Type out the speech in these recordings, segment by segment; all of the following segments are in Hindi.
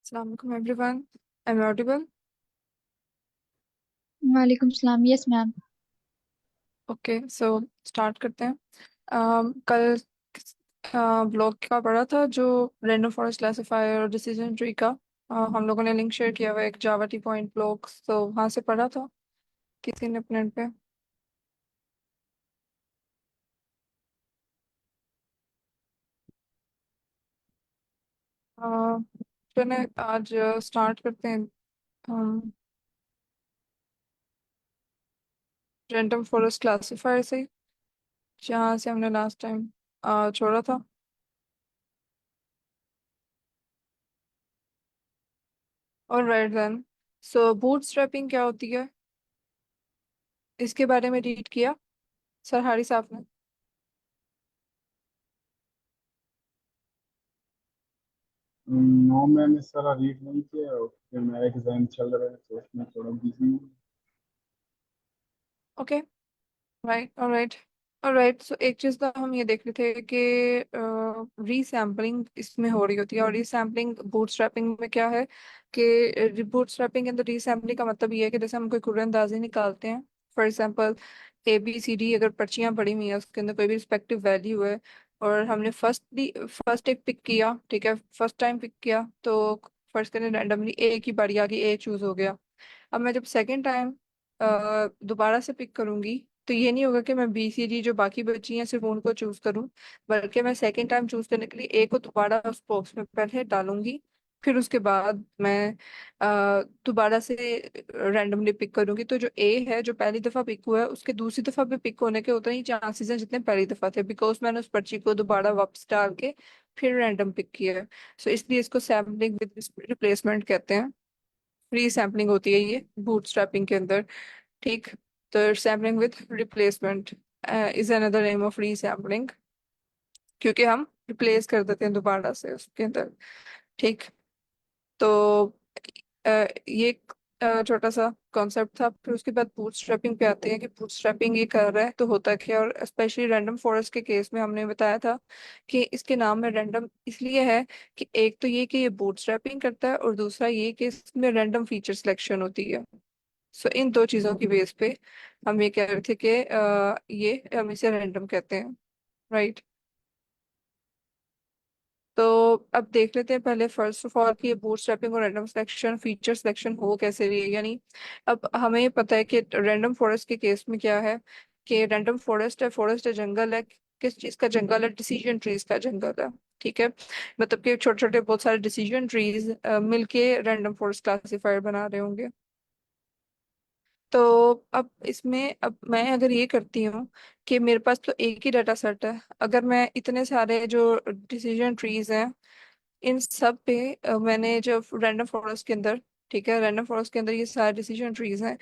Assalamualaikum everyone. I'm audible. वालेकुम सलाम। Yes ma'am. Okay so start करते हैं। कल ब्लॉग का पढ़ा था जो रैंडम फॉरेस्ट क्लासिफायर और डिसीजन ट्री का। हम लोगों ने लिंक शेयर किया हुआ है एक जावा टी पॉइंट ब्लॉग, तो वहाँ से पढ़ा था किसी ने अपने पे। अह, चलिए आज स्टार्ट करते हैं हम रैंडम फॉरेस्ट क्लासिफायर से, जहाँ से हमने लास्ट टाइम छोड़ा था। ऑलराइट देन, सो बूटस्ट्रैपिंग क्या होती है इसके बारे में रीड किया सर हारी साहब ने। नो मैंने सारा रीड नहीं किया क्योंकि मेरा एग्जाम चल रहा है तो उसमें थोड़ा बिजी हूँ। Okay, right, alright. ऑलराइट, सो एक चीज तो हम ये देख रहे थे कि रीसैम्पलिंग इसमें हो रही होती है। और रीसैम्पलिंग बूटस्ट्रैपिंग में क्या है कि बूटस्ट्रैपिंग के अंदर रीसैम्पलिंग का मतलब ये है कि जैसे हम कोई कुरअंदाजी निकालते हैं। फॉर एग्जांपल, ABCD अगर पर्चियां पड़ी हुई हैं, उसके अंदर कोई भी रिस्पेक्टिव वैल्यू है, और हमने फर्स्ट एक पिक किया, ठीक है, फर्स्ट टाइम पिक किया तो फर्स्ट करने रैंडमली ए की बारी आ गई, ए चूज हो गया। अब मैं जब सेकेंड टाइम दोबारा से पिक करूंगी, तो ये नहीं होगा कि मैं BCD जो बाकी बची हैं सिर्फ उनको चूज करूं, बल्कि मैं सेकेंड टाइम चूज करने के लिए ए को दोबारा उस बॉक्स में पहले डालूंगी। फिर उसके बाद मैं दोबारा से रैंडमली पिक करूंगी। तो जो ए है जो पहली दफा पिक हुआ है, उसके दूसरी दफा भी पिक होने के उतने ही चांसेस हैं जितने पहली दफा थे, बिकॉज मैंने उस पर्ची को दोबारा वापस डाल के फिर रैंडम पिक किया है। सो इसलिए इसको सैम्पलिंग विद रिप्लेसमेंट कहते हैं। फ्री सैम्पलिंग होती है ये बूटस्ट्रैपिंग के अंदर, ठीक। तो sampling with replacement is another name of free sampling, क्योंकि हम रिप्लेस कर देते हैं दोबारा से उसके अंदर, ठीक। तो ये एक छोटा सा कॉन्सेप्ट था। फिर उसके बाद बूटस्ट्रैपिंग पे आते हैं कि बूटस्ट्रैपिंग ये कर रहा है तो होता क्या है। और स्पेशली रैंडम फॉरेस्ट के केस में हमने बताया था कि इसके नाम में रैंडम इसलिए है कि एक तो ये कि ये बूटस्ट्रैपिंग करता है, और दूसरा ये कि इसमें रैंडम फीचर सिलेक्शन होती है। सो इन दो चीजों की बेस पे हम ये कह रहे थे कि ये हम इसे रैंडम कहते हैं, राइट। तो अब देख लेते हैं पहले फर्स्ट ऑफ ऑल कि ये बूटस्ट्रैपिंग और रैंडम सिलेक्शन फीचर सिलेक्शन हो कैसे रही है। यानी अब हमें पता है कि रैंडम फॉरेस्ट के केस में क्या है कि रैंडम फॉरेस्ट है जंगल है। किस चीज का जंगल है? डिसीजन ट्रीज का जंगल है, ठीक है। मतलब कि छोटे छोटे बहुत सारे डिसीजन ट्रीज मिलके रैंडम फॉरेस्ट क्लासिफायर बना रहे होंगे। तो अब इसमें अब मैं अगर ये करती हूँ कि मेरे पास तो एक ही डाटा सेट है, अगर मैं इतने सारे जो डिसीजन ट्रीज हैं इन सब पे मैंने जो रैंडम फॉरेस्ट के अंदर, ठीक है, रैंडम फॉरेस्ट के अंदर ये सारे डिसीजन ट्रीज हैं।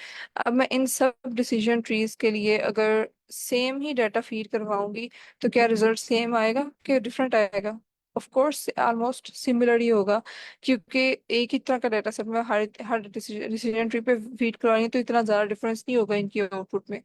अब मैं इन सब डिसीजन ट्रीज के लिए अगर सेम ही डाटा फीड करवाऊंगी, तो क्या रिजल्ट सेम आएगा कि डिफरेंट आएगा? ऑफ कोर्स ऑलमोस्ट सिमिलर ही होगा, क्योंकि एक ही तरह का डाटा सेट में हर हर डिसीजन ट्री पे फीड करवाएंगे तो इतना ज्यादा डिफरेंस नहीं होगा इनकी आउटपुट में।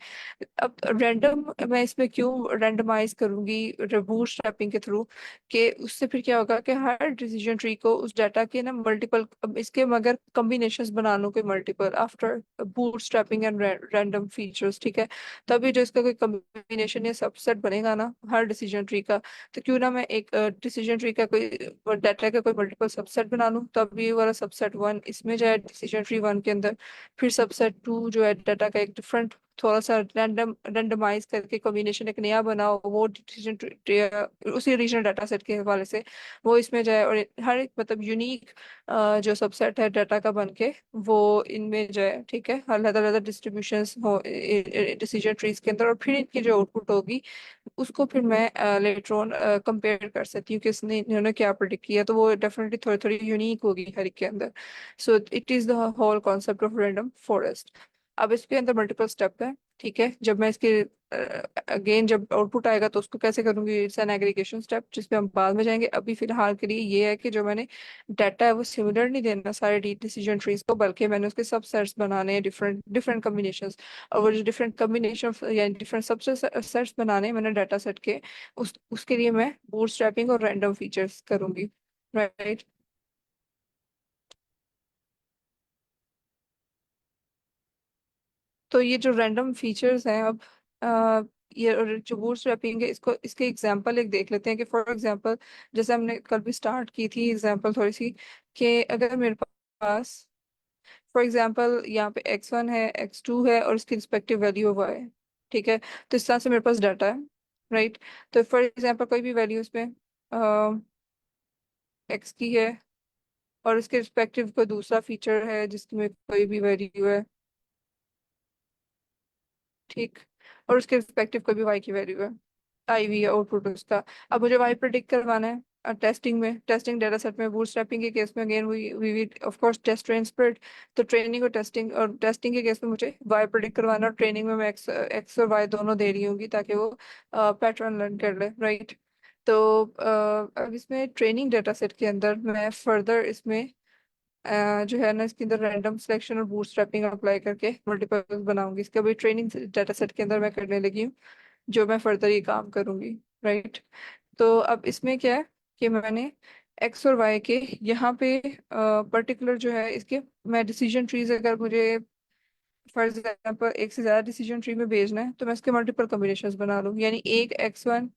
अब रैंडम मैं इसमें क्यों रैंडमाइज करूंगी बूट स्ट्रैपिंग के थ्रू, कि उससे फिर क्या होगा कि हर डिसीजन ट्री को उस डाटा के ना मल्टीपल, इसके मगर कॉम्बिनेशंस बना लो कोई multiple after bootstrapping and random features, ठीक है। तभी जो इसका कोई कॉम्बिनेशन या सबसेट बनेगा ना हर डिसीजन ट्री का, तो क्यों ना मैं एक डिसीजन ट्री का कोई डाटा का कोई मल्टीपल सबसेट बना लूं, तब ये वाला सबसेट वन इसमें जाए डिसीजन ट्री वन के अंदर, फिर सबसेट टू जो है डाटा का एक डिफरेंट थोड़ा सा रैंडमाइज करके कॉम्बिनेशन एक नया बनाओ, वो डिसीजन उसी रीजनल डाटा सेट के हवाले से वो इसमें जाए, और हर एक मतलब यूनिक जो सबसेट है डाटा का बन के वो इनमें जाए, ठीक है। अलग अलग डिस्ट्रीब्यूशंस हो डिसीजन ट्रीज के अंदर, और फिर इनकी जो आउटपुट होगी उसको फिर मैं लेटर ऑन कंपेयर कर सकती हूँ कि इसने इन्होंने क्या प्रिडिक्ट किया, तो वो डेफिनेटली थोड़ी थोड़ी यूनिक होगी हर एक के अंदर। So it is the whole concept of random forest. अब इसके अंदर मल्टीपल स्टेप है, ठीक है। जब मैं इसके अगेन जब आउटपुट आएगा तो उसको कैसे करूंगी, इट्स एन एग्रीगेशन स्टेप जिसपे हम बाद में जाएंगे। अभी फिलहाल के लिए ये है कि जो मैंने डाटा है वो सिमिलर नहीं देना सारे डिसीजन ट्रीज को, बल्कि मैंने उसके सब सेट्स बनाने हैं, डिफरेंट डिफरेंट कॉम्बिनेशंस। और वो जो डिफरेंट कॉम्बिनेशन या डिफरेंट सब सेट्स बनाने हैं मैंने डाटा सेट के, उसके लिए मैं बूटस्ट्रैपिंग और रैंडम फीचर्स करूंगी, राइट। तो ये जो रैंडम फीचर्स हैं अब अ, ये और जो बूटस्ट्रैपिंग है इसको इसके एग्जांपल एक देख लेते हैं कि फॉर एग्जांपल जैसे हमने कल भी स्टार्ट की थी एग्जांपल थोड़ी सी कि अगर मेरे पास फॉर एग्जांपल यहाँ पे x1 है x2 है और इसकी रिस्पेक्टिव वैल्यू y है। ठीक है, तो इस तरह से मेरे पास डाटा है। राइट, तो फॉर एग्जांपल कोई भी वैल्यू इसमें x की है और इसके रिस्पेक्टिव कोई दूसरा फीचर है जिसमें कोई भी वैल्यू है। ठीक, और उसके रिस्पेक्टिव कोई भी वाई की वैल्यू है, आई हुई है आउटपुट उसका। अब मुझे वाई प्रिडिक्ट करवाना है टेस्टिंग में, टेस्टिंग डेटा सेट में। बूटस्ट्रैपिंग के केस में again we of course test train split. तो ट्रेनिंग और टेस्टिंग के केस में मुझे वाई प्रिडिक्ट करवाना, और ट्रेनिंग में मैं एक्स और वाई दोनों दे रही होंगी ताकि वो पैटर्न लर्न कर ले। राइट, तो अब इसमें ट्रेनिंग डेटा सेट के अंदर मैं फर्दर इसमें जो है ना इसके अंदर रैंडम सिलेक्शन और बूटस्ट्रैपिंग अप्लाई करके मल्टीपर्पज बनाऊंगी। इसके अभी ट्रेनिंग डाटा सेट के अंदर मैं करने लगी हूँ, जो मैं फर्दर ये काम करूंगी। राइट, तो अब इसमें क्या है कि मैंने एक्स और वाई के यहाँ पे पर्टिकुलर जो है इसके मैं डिसीजन ट्रीज अगर मुझे फॉर एग्जाम्पल एक से ज्यादा डिसीजन ट्री में भेजना है तो मैं इसके मल्टीपल कॉम्बिनेशंस बना लूँ, यानी एक x1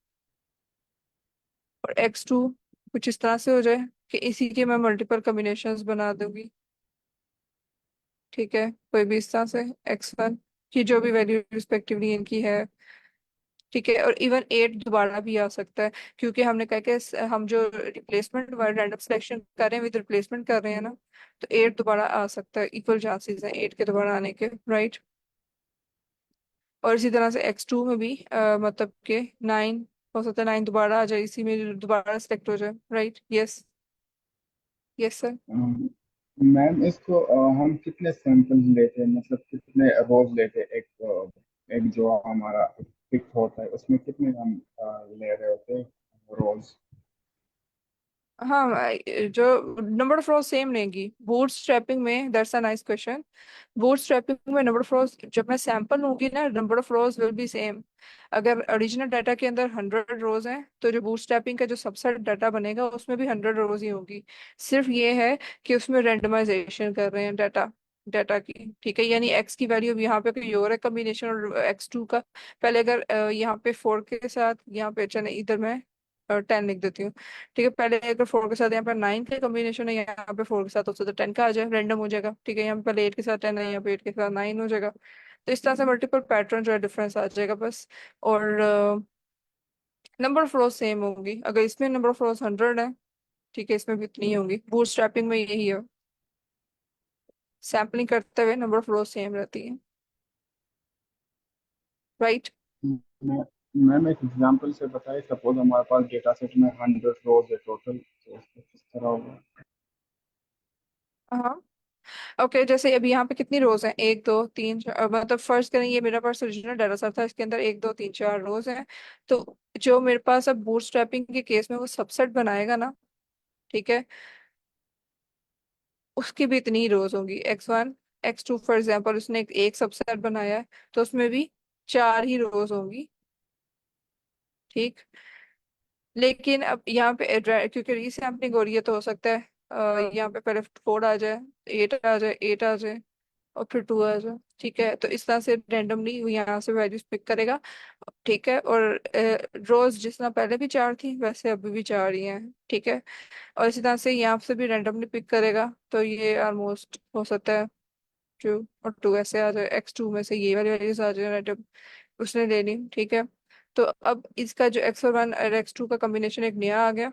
और x2 कुछ इस तरह से हो जाए कि इसी के मैं मल्टीपल कॉम्बिनेशंस बना दूंगी। ठीक है, कोई भी इस तरह से x1 की जो भी वैल्यू रिस्पेक्टिवली इनकी है। ठीक है, और इवन 8 दोबारा भी आ सकता है, क्योंकि हमने कहा कि हम जो रिप्लेसमेंट रैंडम सिलेक्शन कर रहे हैं विद रिप्लेसमेंट कर रहे हैं ना, तो 8 दोबारा आ सकता है, इक्वल चांसेस हैं 8 के दोबारा आने के। राइट, और इसी तरह से x2 में भी मतलब कि 9 हो सकता है, 9 दोबारा आ जाए, इसी में दोबारा सिलेक्ट हो जाए। Right, yes, yes sir. Ma'am इसको हम कितने सैंपल्स लेते हैं, मतलब कितने रोज लेते हैं, एक जो हमारा फिक्स होता है उसमें कितने हम ले रहे होते हैं रोज? हाँ, जो नंबर ऑफ रोज सेम रहेंगी बूट स्ट्रैपिंग में। That's a nice question. Boot strapping में नंबर ऑफ रोज जब मैं सैंपल लूंगी ना, number of rose will be same. अगर ओरिजिनल डाटा के अंदर 100 रोज हैं तो जो बूट स्ट्रैपिंग का जो सबसेट डाटा बनेगा उसमें भी 100 रोज ही होंगी। सिर्फ ये है कि उसमें रेंडमाइजेशन कर रहे हैं डाटा डाटा की। ठीक है, यानी एक्स की वैल्यू यहाँ पे कोई और है कॉम्बिनेशन और x2 का। पहले अगर यहाँ पे 4 के साथ यहाँ पे चले, इधर मैं 10 लिख देती हूँ। ठीक है, पहले अगर 4 के साथ यहाँ पे 9 का कॉम्बिनेशन है, यहाँ पे 4 के साथ हो सकता है 10 का आ जाए, रैंडम हो जाएगा। ठीक है, यहाँ पे पहले 8 के साथ 10 है, यहाँ पे 8 के साथ 9 हो जाएगा। तो इस तरह से मल्टीपल पैटर्न जो है डिफरेंस आ जाएगा बस। और नंबर ऑफ रोज सेम होंगी। अगर इसमें नंबर ऑफ रोज 100 है, ठीक है, इसमें भी इतनी ही होंगी। बूट स्ट्रैपिंग में यही है, सैम्पलिंग करते हुए नंबर ऑफ रोज सेम रहती है। राइट, मैं मैम एक एग्जांपल से बताइए, सपोज हमारे पास डेटा सेट में 100 रोज है टोटल, तो उसको किस तरह होगा? हाँ, ओके, जैसे अभी यहाँ पे कितनी रोज हैं, 1 2 3 4, मतलब फर्स्ट करें ये मेरा पास ओरिजिनल डाटा सेट था, इसके अंदर 1 2 3 4 रोज हैं। तो जो मेरे पास अब बूट स्ट्रैपिंग के केस में वो सबसेट बनाएगा ना, ठीक है, उसकी भी इतनी ही रोज होंगी। x1 x2 फॉर एग्जाम्पल उसने एक सबसेट बनाया है तो उसमें भी 4 ही रोज होंगी। ठीक, लेकिन अब यहाँ पे क्योंकि रीसैम्पलिंग हो रही है तो हो सकता है यहाँ पे पहले 4 आ जाए, 8 आ जाए, 8 आ जाए और फिर 2 आ जाए। ठीक है, तो इस तरह से रैंडमली वो यहाँ से वैल्यूज पिक करेगा। ठीक है, और रोज जिस तरह पहले भी 4 थी वैसे अभी भी 4 ही हैं। ठीक है, और इसी तरह से यहाँ से भी रैंडमली पिक करेगा, तो ये ऑलमोस्ट हो सकता है 2 और 2 ऐसे आ जाए, x2 में से ये वाली वैल्यूज आ जाए रैंडम उसने ले ली। ठीक है, तो अब इसका जो x1 और x2 का कॉम्बिनेशन एक नया आ गया।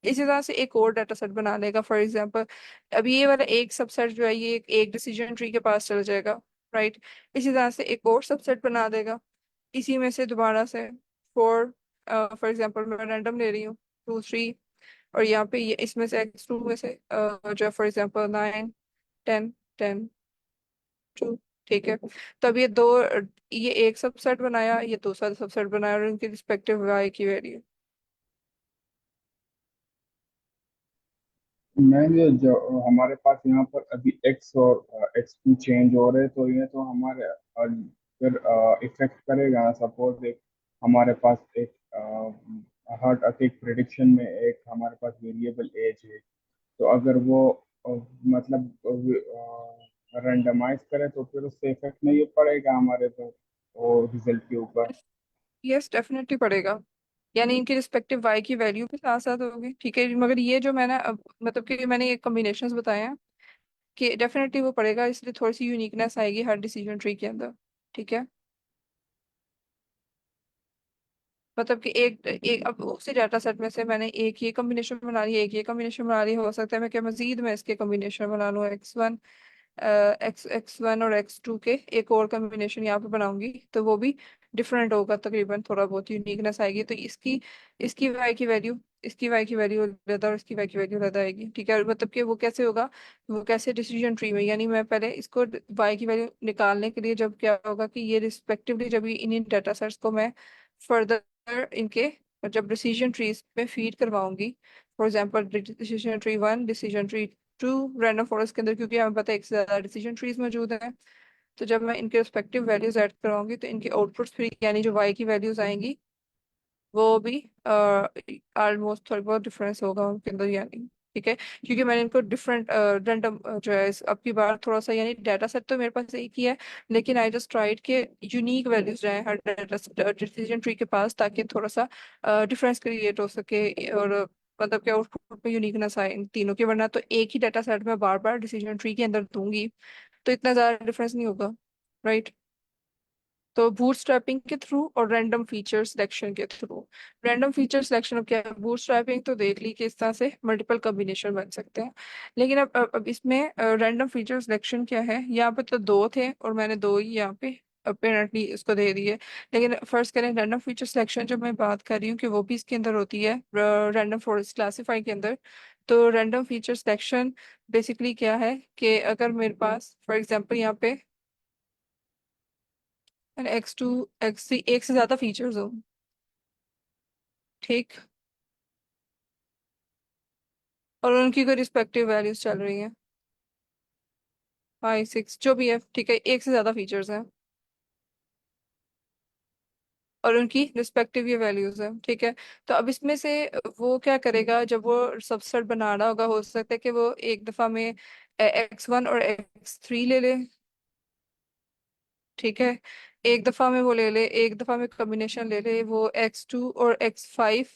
इसी तरह से एक और डाटा सेट बना लेगा फॉर एग्जांपल। अब ये वाला एक सबसेट जो है ये एक डिसीजन ट्री के पास चल जाएगा। राइट, इसी तरह से एक और सबसेट बना देगा, इसी में से दोबारा से 4, फॉर एग्जांपल मैं रैंडम ले रही हूँ 2 3, और यहाँ पे ये इसमें से x2 में से जो फॉर एग्जांपल 9 10 10 2। ठीक है, तो अब ये एक सबसेट बनाया, ये दूसरा सबसेट बनाया, और इनकी रिस्पेक्टिव y की वैल्यू। मैम ये जो हमारे पास यहाँ पर अभी एक्स और एक्स की चेंज हो रहे हैं, तो ये तो हमारे फिर इफेक्ट करेगा ना। सपोज एक हमारे पास एक हार्ट अटैक प्रिडिक्शन में एक हमारे पास वेरिएबल एज है, तो अगर वो मतलब रेंडमाइज करें तो फिर उससे इफेक्ट नहीं पड़ेगा हमारे पे और रिजल्ट के ऊपर। यस डेफिनेटली पड़ेगा। यानी इनके रिस्पेक्टिव वाई की वैल्यू भी साथ साथ होगी, ठीक है, मगर ये जो मैंने मतलब कि मैंने ये कॉम्बिनेशंस बताए हैं कि डेफिनेटली वो पड़ेगा, इसलिए थोड़ी सी यूनिकनेस आएगी हर डिसीजन ट्री के अंदर। ठीक है, मतलब कि एक एक अब उसी डाटा सेट में से मैंने एक ये कॉम्बिनेशन बना लिया, एक ये कॉम्बिनेशन बना लिया, हो सकता है मैं क्या मजीद में इसके कॉम्बिनेशन बना लूँ, एक्स वन और एक्स टू के एक और कॉम्बिनेशन यहाँ पे बनाऊंगी, तो वो भी डिफरेंट होगा, तकरीबन थोड़ा बहुत यूनिकनेस आएगी। तो इसकी इसकी वाई की वैल्यू, इसकी वाई की वैल्यू अलग और इसकी वाई की वैल्यू अलग आएगी। ठीक है, और मतलब कि वो कैसे होगा, वो कैसे डिसीजन ट्री में, यानी मैं पहले इसको वाई की वैल्यू निकालने के लिए जब क्या होगा कि ये रिस्पेक्टिवली जब ये इन डाटा सेट्स को मैं फर्दर इनके जब डिसीजन ट्रीज में फीड करवाऊंगी, for example decision tree one, decision tree two, random forest के अंदर क्योंकि हमें पता है एक से ज्यादा डिसीजन ट्रीज मौजूद हैं, तो जब मैं इनके रिस्पेक्टिव वैल्यूज ऐड कराऊंगी तो इनके आउटपुट्स फिर यानी जो वाई की वैल्यूज आएंगी वो भी ऑलमोस्ट थोड़ी बहुत डिफरेंस होगा उनके अंदर, यानी ठीक है, क्योंकि मैंने इनको डिफरेंट रैंडम जो है अब की बार थोड़ा सा, यानी डाटा सेट तो मेरे पास एक ही है, लेकिन आई जस्ट ट्राइड के यूनिक वैल्यूज जाए हर डाटा डिसीजन ट्री के पास, ताकि थोड़ा सा डिफरेंस क्रिएट हो सके, और मतलब कि आउटपुट में यूनिकनेस आए इन तीनों के, वरना तो एक ही डाटा सेट में बार बार डिसीजन ट्री के अंदर दूंगी तो इतना ज्यादा डिफरेंस नहीं होगा, राइट। तो बूटस्ट्रैपिंग के थ्रू और रैंडम फीचर सिलेक्शन के थ्रू, रैंडम फीचर सिलेक्शन अब क्या है, बूटस्ट्रैपिंग तो देख ली कि इस तरह से मल्टीपल कॉम्बिनेशन बन सकते हैं, लेकिन अब इसमें रैंडम फीचर सिलेक्शन क्या है, यहाँ पे तो दो थे और मैंने दो ही यहाँ पे अपेरेंटली इसको दे दिए, लेकिन फर्स्ट करें रैंडम फीचर सिलेक्शन, जब मैं बात कर रही हूँ कि वो भी इसके अंदर होती है रैंडम फॉरेस्ट क्लासीफाई के अंदर। तो रैंडम फीचर सिलेक्शन बेसिकली क्या है कि अगर मेरे पास फॉर एग्जांपल यहाँ पे एक्स टू एक्स थ्री एक से ज्यादा फीचर्स हो, ठीक, और उनकी कोई रिस्पेक्टिव वैल्यूज चल रही हैं, 5 6 जो भी है, ठीक है, एक से ज्यादा फीचर्स हैं और उनकी रिस्पेक्टिव ये वैल्यूज है, ठीक है। तो अब इसमें से वो क्या करेगा, जब वो सबसेट बना रहा होगा, हो सकता है कि वो एक दफा में एक्स 1 और एक्स 3 ले ले, ठीक है, एक दफा में वो ले ले, एक दफा में कॉम्बिनेशन ले ले वो एक्स 2 और एक्स 5,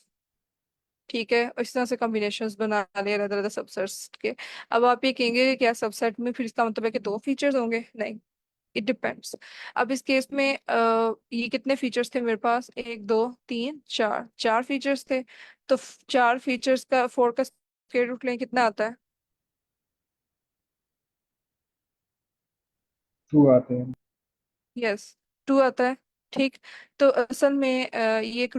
ठीक है, और इस तरह से कॉम्बिनेशंस बना ले अलग अलग सबसेट्स के। अब आप ये कहेंगे कि क्या सबसेट में फिर इसका मतलब है कि दो फीचर्स होंगे, नहीं, इट डिपेंड्स। अब इस केस में ये कितने फीचर्स थे मेरे पास, एक दो तीन चार, चार फीचर्स थे, तो चार फीचर्स का फोर का स्क्वायर रूट लें कितना आता है, 2 आते हैं। यस, 2 आता है, ठीक। तो असल में ये एक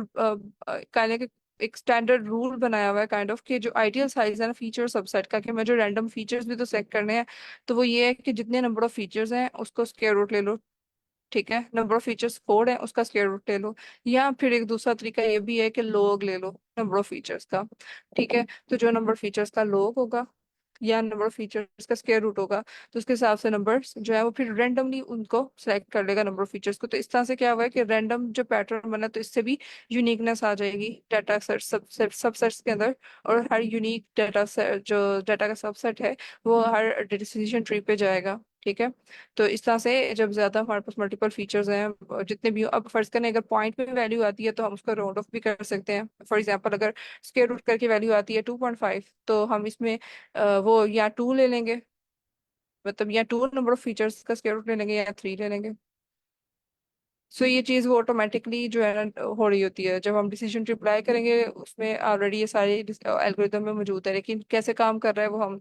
काइंड एक स्टैंडर्ड रूल बनाया हुआ है काइंड ऑफ कि जो आइडियल साइज है ना फीचर सबसेट का, कि मैं जो रैंडम फीचर्स भी तो सेलेक्ट करने हैं, तो वो ये है कि जितने नंबर ऑफ फीचर्स हैं उसको स्क्वायर रूट ले लो, ठीक है, नंबर ऑफ फीचर्स 4 है उसका स्क्वायर रूट ले लो, या फिर एक दूसरा तरीका ये भी है कि लोग ले लो नंबर ऑफ फीचर्स का, ठीक है। तो जो नंबर फीचर्स का लोग होगा या नंबर ऑफ फीचर्स का स्क्वायर रूट होगा, तो उसके हिसाब से नंबर्स जो है वो फिर रेंडमली उनको सेलेक्ट कर लेगा नंबर ऑफ फीचर्स को। तो इस तरह से क्या हुआ है कि रैंडम जो पैटर्न बना, तो इससे भी यूनिकनेस आ जाएगी डाटा सेट सबसेट्स के अंदर, और हर यूनिक डाटा सेट जो डाटा का सबसेट है वो हर डिसीजन ट्री पे जाएगा, ठीक है। तो इस तरह से जब ज्यादा हमारे पास मल्टीपल फीचर्स हैं जितने भी हो, अब फर्ज करें अगर पॉइंट पे वैल्यू आती है तो हम उसको राउंड ऑफ भी कर सकते हैं, फॉर एग्जांपल अगर स्क्वायर रूट करके वैल्यू आती है 2.5, तो हम इसमें वो या 2 ले लेंगे, मतलब या 2 नंबर ऑफ फीचर्स का स्क्वायर रूट ले लेंगे या 3 ले लेंगे। सो ये चीज़ वो ऑटोमेटिकली जो है ना हो रही होती है जब हम डिसीजन ट्री अप्लाई करेंगे, उसमें ऑलरेडी ये सारे एल्गोरिदम में मौजूद है, लेकिन कैसे काम कर रहा है वो हम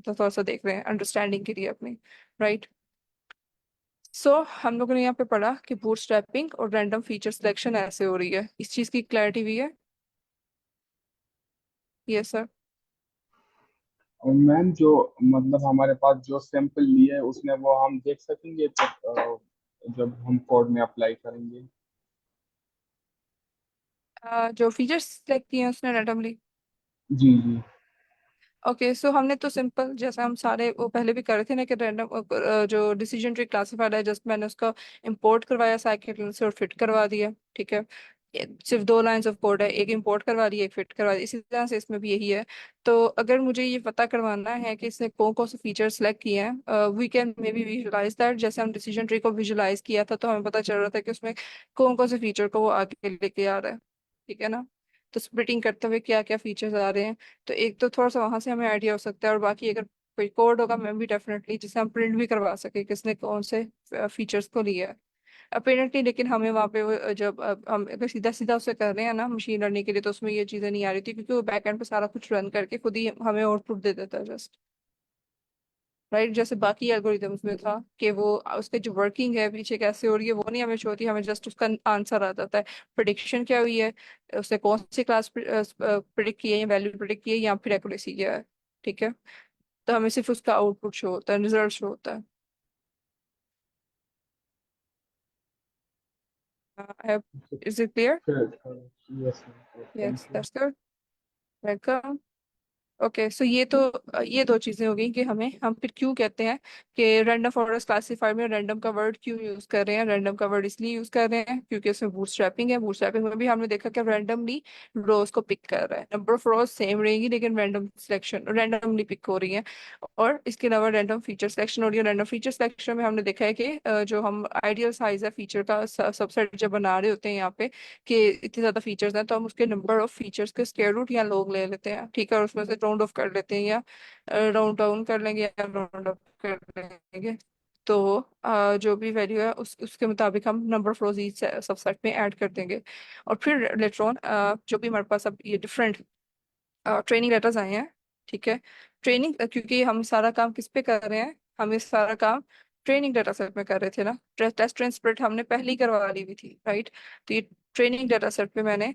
तो थोड़ा सा देख रहे हैं अंडरस्टैंडिंग के लिए अपनी, राइट। सो हम लोगों ने यहाँ पे पढ़ा कि बूटस्ट्रैपिंग और रैंडम फीचर सिलेक्शन ऐसे हो रही है, इस चीज़ की क्लैरिटी भी है, यस सर। और मैम जो मतलब हमारे पास जो सैंपल लिए है उसमें वो हम देख सकेंगे जब जब हम कोड में अप्लाई करेंगे। जो फीचर्स सिलेक्ट किए हैं उसने रैंडमली, जी जी। ओके, सो हमने तो सिंपल जैसे हम सारे वो पहले भी कर रहे थे ना कि रैंडम जो डिसीजन ट्री क्लासिफायर है, जस्ट मैंने उसका इंपोर्ट करवाया साइकिल से और फिट करवा दिया, ठीक है। सिर्फ दो लाइंस ऑफ कोड है, एक इंपोर्ट करवा ली एक फिट करवा ली, इसी तरह से इसमें भी यही है। तो अगर मुझे ये पता करवाना है कि इसने कौन कौन से फीचर सेलेक्ट किए हैं, we can may be visualise that. जैसे हम डिसीजन ट्री को विजुलाइज किया था तो हमें पता चल रहा था कि उसमें कौन कौन से फीचर को वो आगे लेके आ रहा है, ठीक है ना। तो स्प्लिटिंग करते हुए क्या क्या फीचर्स आ रहे हैं, तो एक तो थोड़ा सा वहां से हमें आइडिया हो सकता है, और बाकी अगर कोई कोड होगा मैं भी डेफिनेटली जिसे हम प्रिंट भी करवा सके किसने कौन से फीचर्स को लिया है अपेरेंटली। लेकिन हमें वहाँ पे जब हम अगर सीधा सीधा उसे कर रहे हैं ना मशीन लर्निंग के लिए, तो उसमें ये चीज़ें नहीं आ रही थी, क्योंकि वो बैकएंड पे सारा कुछ रन करके खुद ही हमें आउटपुट दे देता है जस्ट। राइट, जैसे बाकी एल्गोरिदम्स में था कि वो उसके जो वर्किंग है पीछे कैसे हो रही है वो नहीं हमें शो होती, हमें जस्ट उसका आंसर आ जाता है। प्रिडिक्शन क्या हुई है, उसने कौन सी क्लास प्रिडिक्ट की है या वैल्यू प्रिडिक्ट की है या फिर एक्यूरेसी क्या है, ठीक है। तो हमें सिर्फ उसका आउटपुट शो होता है, रिजल्ट शो होता है। Is it clear? Yes yes, thank you. That's good. Welcome. Okay, so ये दो चीजें हो गई कि हम फिर क्यों कहते हैं कि रैंडम फॉरेस्ट क्लासीफायर में रैंडम का वर्ड क्यों यूज कर रहे हैं। रैंडम का वर्ड इसलिए यूज कर रहे हैं क्योंकि उसमें बूटस्ट्रैपिंग है। बूटस्ट्रैपिंग में भी हमने देखा कि रैंडमली रोज को पिक कर रहा है, नंबर ऑफ रोज सेम रहेगी लेकिन रैंडम सिलेक्शन रैंडमली पिक हो रही है। और इसके अलावा रैंडम फीचर सिलेक्शन हो रही है। रैंडम फीचर सिलेक्शन में हमने देखा है कि जो हम आइडियल साइज है फीचर का सबसेट जब बना रहे होते हैं यहाँ पे कि इतने ज्यादा फीचर्स हैं, तो हम उसके नंबर ऑफ फीचर्स के स्क्वायर रूट या लोग ले लेते हैं, ठीक है, और उसमें से राउंड ऑफ कर लेते हैं या राउंड डाउन कर लेंगे या राउंड अप कर लेंगे। तो जो भी वैल्यू है उसके मुताबिक हम number of rose each subset में ऐड कर देंगे। और फिर लेटर ऑन जो भी हमारे पास अब ये डिफरेंट ट्रेनिंग लेटर्स आए हैं, ठीक है। ट्रेनिंग क्योंकि हम सारा काम किस पे कर रहे हैं, हम इस सारा काम ट्रेनिंग डाटा सेट में कर रहे थे ना। टेस्ट एंड स्प्लिट हमने पहले ही करवा ली हुई थी, राइट। तो ये ट्रेनिंग डाटा सेट पे मैंने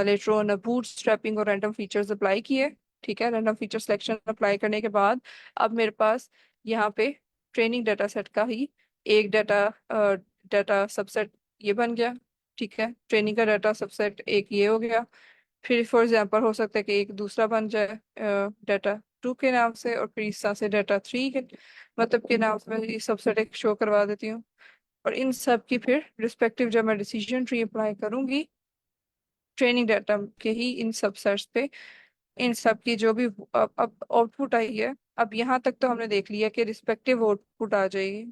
लेटर ऑन बूट स्ट्रैपिंग और रैंडम फीचर्स अप्लाई किए, ठीक है। रैंडम फीचर सिलेक्शन अप्लाई करने के बाद अब मेरे पास यहाँ पे ट्रेनिंग डाटा सेट का ही एक डाटा सबसेट ये बन गया, ठीक है। ट्रेनिंग का डाटा सबसेट एक ये हो गया। फिर फॉर एग्जांपल हो सकता है कि एक दूसरा बन जाए डाटा टू के नाम से, और फिर इस तरह से डाटा थ्री के मतलब के नाम से मैं ये सबसेट एक शो करवा देती हूँ। और इन सब की फिर रिस्पेक्टिव जब मैं डिसीजन ट्री अप्लाई करूंगी ट्रेनिंग डाटा के ही इन सबसेट्स पे, इन सब की जो भी अब आउटपुट आई है, अब यहाँ तक तो हमने देख लिया कि रिस्पेक्टिव आउटपुट आ जाएगी,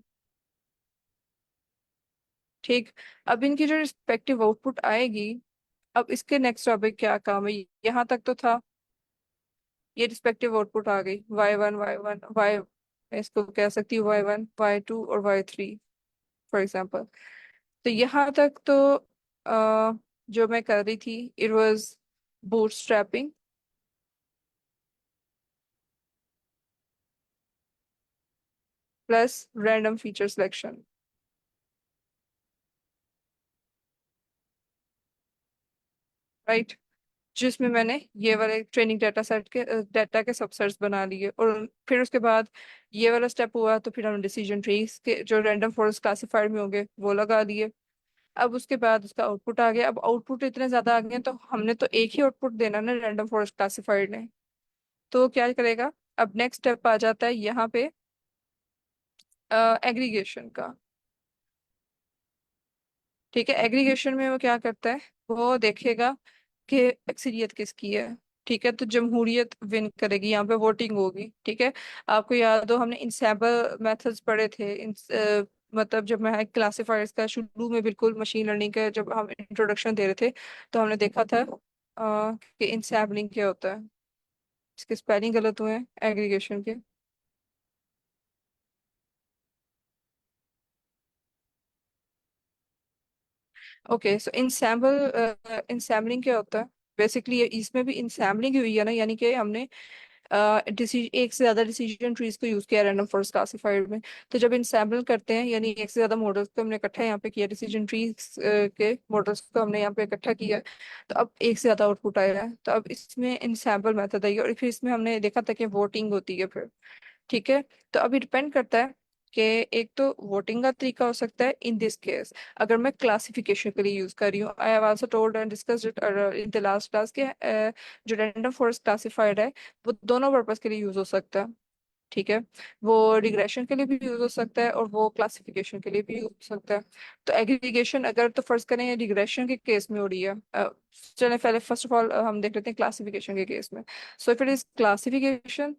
ठीक। अब इनकी जो रिस्पेक्टिव आउटपुट आएगी, अब इसके नेक्स्ट टॉपिक क्या काम है, यहाँ तक तो था ये रिस्पेक्टिव आउटपुट आ गई y1 y1 y, इसको कह सकती हूँ y1 y2 और y3 फॉर एग्जांपल। तो यहाँ तक तो जो मैं कर रही थी it was bootstrapping plus random feature selection, right. जिसमें मैंने ये वाले ट्रेनिंग डाटा सेट के डाटा के सबसेट्स बना लिए, और फिर उसके बाद ये वाला स्टेप हुआ तो फिर हमने डिसीजन ट्रीज के जो रैंडम फॉरेस्ट क्लासिफायर में होंगे वो लगा दिए। अब उसके बाद उसका आउटपुट आ गया। अब आउटपुट इतने ज्यादा आ गए तो हमने तो एक ही आउटपुट देना ना रैंडम फॉरेस्ट क्लासिफायर ने। तो क्या करेगा, अब नेक्स्ट स्टेप आ जाता है यहाँ पे एग्रीगेशन का, ठीक है। एग्रीगेशन में वो क्या करता है, वो देखेगा कि अक्सरियत किसकी है, ठीक है। तो जमहूरियत विन करेगी, यहाँ पे वोटिंग होगी, ठीक है। आपको याद हो हमने इंसैम्पल मेथड्स पढ़े थे मतलब जब मैं क्लासिफायर्स का शुरू में बिल्कुल मशीन लर्निंग का जब हम इंट्रोडक्शन दे रहे थे, तो हमने देखा था कि इंसैम्पलिंग क्या होता है। इसके स्पेलिंग गलत हुए हैं एग्रीगेशन के। ओके, सो इंसैम्पलिंग क्या होता है, बेसिकली इसमें भी इंसैम्पलिंग हुई है ना, यानी कि हमने एक से ज्यादा डिसीजन ट्रीज को यूज किया रैंडम फॉरेस्ट क्लासिफायर में। तो जब इंसैम्पल करते हैं यानी एक से ज्यादा मॉडल्स को हमने इकट्ठा यहाँ पे किया, डिसीजन ट्रीज के मॉडल्स को हमने यहाँ पे इकट्ठा किया, तो अब एक से ज्यादा आउटपुट आया है। तो अब इसमें इंसैम्पल मेथड आई और फिर इसमें हमने देखा था कि वोटिंग होती है फिर, ठीक है। तो अभी डिपेंड करता है कि एक तो वोटिंग का तरीका हो सकता है इन दिस केस अगर मैं क्लासिफिकेशन के लिए यूज कर रही हूँ। I have also told and discussed it in the last class के जो रैंडम फॉरेस्ट क्लासिफायर है वो दोनों पर्पस के लिए यूज हो सकता है। ठीक है। वो रिग्रेशन के लिए भी यूज हो सकता है और वो क्लासिफिकेशन के लिए भी यूज हो सकता है। तो एग्रीगेशन अगर तो फर्ज करें रिग्रेशन के केस में हो रही है, चले पहले फर्स्ट ऑफ ऑल हम देख लेते हैं क्लासिफिकेशन के केस में। So if it is classification,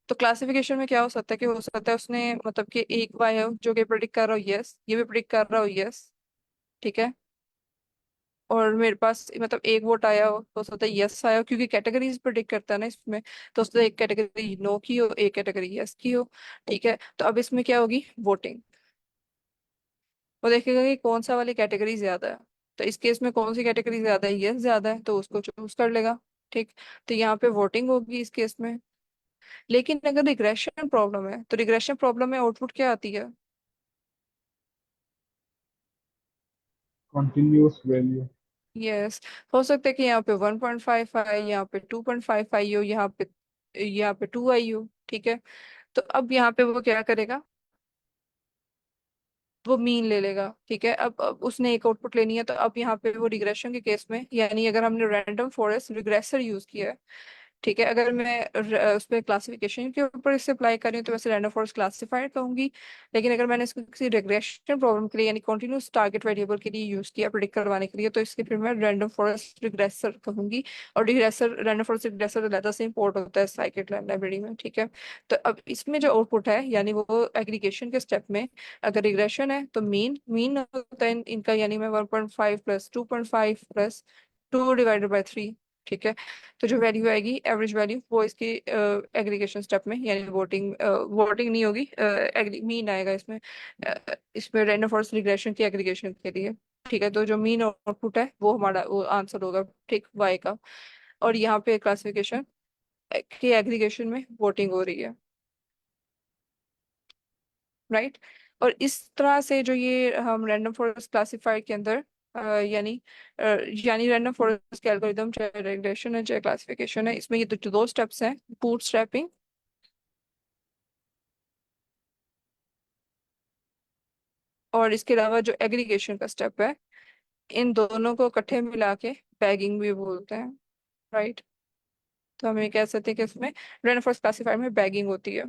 तो क्लासिफिकेशन में क्या हो सकता है कि हो सकता है उसने मतलब कि एक वाई हो जो कि प्रिडिक्ट कर रहा हो यस, ये भी प्रिडिक्ट कर रहा हो यस, ठीक है। और मेरे पास मतलब एक वोट आया हो सकता है यस आया हो, क्योंकि कैटेगरीज प्रिडिक्ट करता है ना इसमें। तो उसने एक कैटेगरी नो की हो, एक कैटेगरी यस की हो, ठीक है। तो अब इसमें क्या होगी वोटिंग, वो देखेगा कि कौन सा वाली कैटेगरी ज्यादा है। तो इस केस में कौन सी कैटेगरी ज्यादा है, यस ज्यादा है, तो उसको चूज कर लेगा। ठीक। तो यहाँ पे वोटिंग होगी इस केस में। लेकिन अगर रिग्रेशन प्रॉब्लम है, तो रिग्रेशन प्रॉब्लम में आउटपुट क्या आती है? Continuous value. यस। हो सकता है कि यहाँ पे 1.5 आई, यहाँ पे 2.5 आई हो, यहाँ पे 2 आई हो, ठीक है। तो अब यहाँ पे वो क्या करेगा, वो मीन ले लेगा, ठीक है। अब उसने एक आउटपुट लेनी है, तो अब यहाँ पे वो रिग्रेशन के केस में, यानी अगर हमने रैंडम फॉरेस्ट रिग्रेसर यूज किया है, ठीक है। अगर मैं उस पर क्लासिफिकेशन के ऊपर इसे अप्लाई कर रही हूँ तो वैसे रैंडम फॉरेस्ट क्लासिफाइड कहूंगी। लेकिन अगर मैंने इसको किसी रिग्रेशन प्रॉब्लम के लिए यानी कॉन्टिन्यूस टारगेट वेरिएबल के लिए यूज किया प्रिडिक्ट करवाने के लिए, तो इसके फिर मैं रैंडम फॉरेस्ट रिग्रेसर कहूंगी। और रिग्रेसर, रैंडम फॉरेस्ट रिग्रेसर अलग से इंपोर्ट होता है साइकिट लाइब्रेरी में, ठीक है। तो अब इसमें जो आउटपुट है यानी वो एग्रीगेशन के स्टेप में, अगर रिग्रेशन है तो मीन मीन होता है इनका, यानी मैं 1.5 प्लस 2.5 प्लस 2/3, ठीक है। तो जो वैल्यू आएगी एवरेज वैल्यू वो इसकी एग्रीगेशन स्टेप में, यानी वोटिंग वोटिंग नहीं होगी, मीन आएगा इसमें। इसमें रैंडम फॉरेस्ट रिग्रेशन की एग्रीगेशन के लिए, ठीक है। तो जो मीन आउटपुट है वो हमारा वो आंसर होगा, ठीक, वाई का। और यहाँ पे क्लासिफिकेशन की एग्रीगेशन में वोटिंग हो रही है, राइट। और इस तरह से जो ये हम रैंडम फॉरेस्ट क्लासिफायर के अंदर यानी यानी रैंडम फॉरेस्ट के एल्गोरिदम, चाहे रेगुलेशन है चाहे क्लासिफिकेशन है, इसमें ये जो दो स्टेप्स हैं, बूटस्ट्रैपिंग और इसके अलावा जो एग्रीगेशन का स्टेप है, इन दोनों को इकट्ठे मिला के बैगिंग भी बोलते हैं, राइट। तो हम ये कह सकते हैं कि इसमें रैंडम फॉरेस्ट क्लासिफायर में बैगिंग होती है।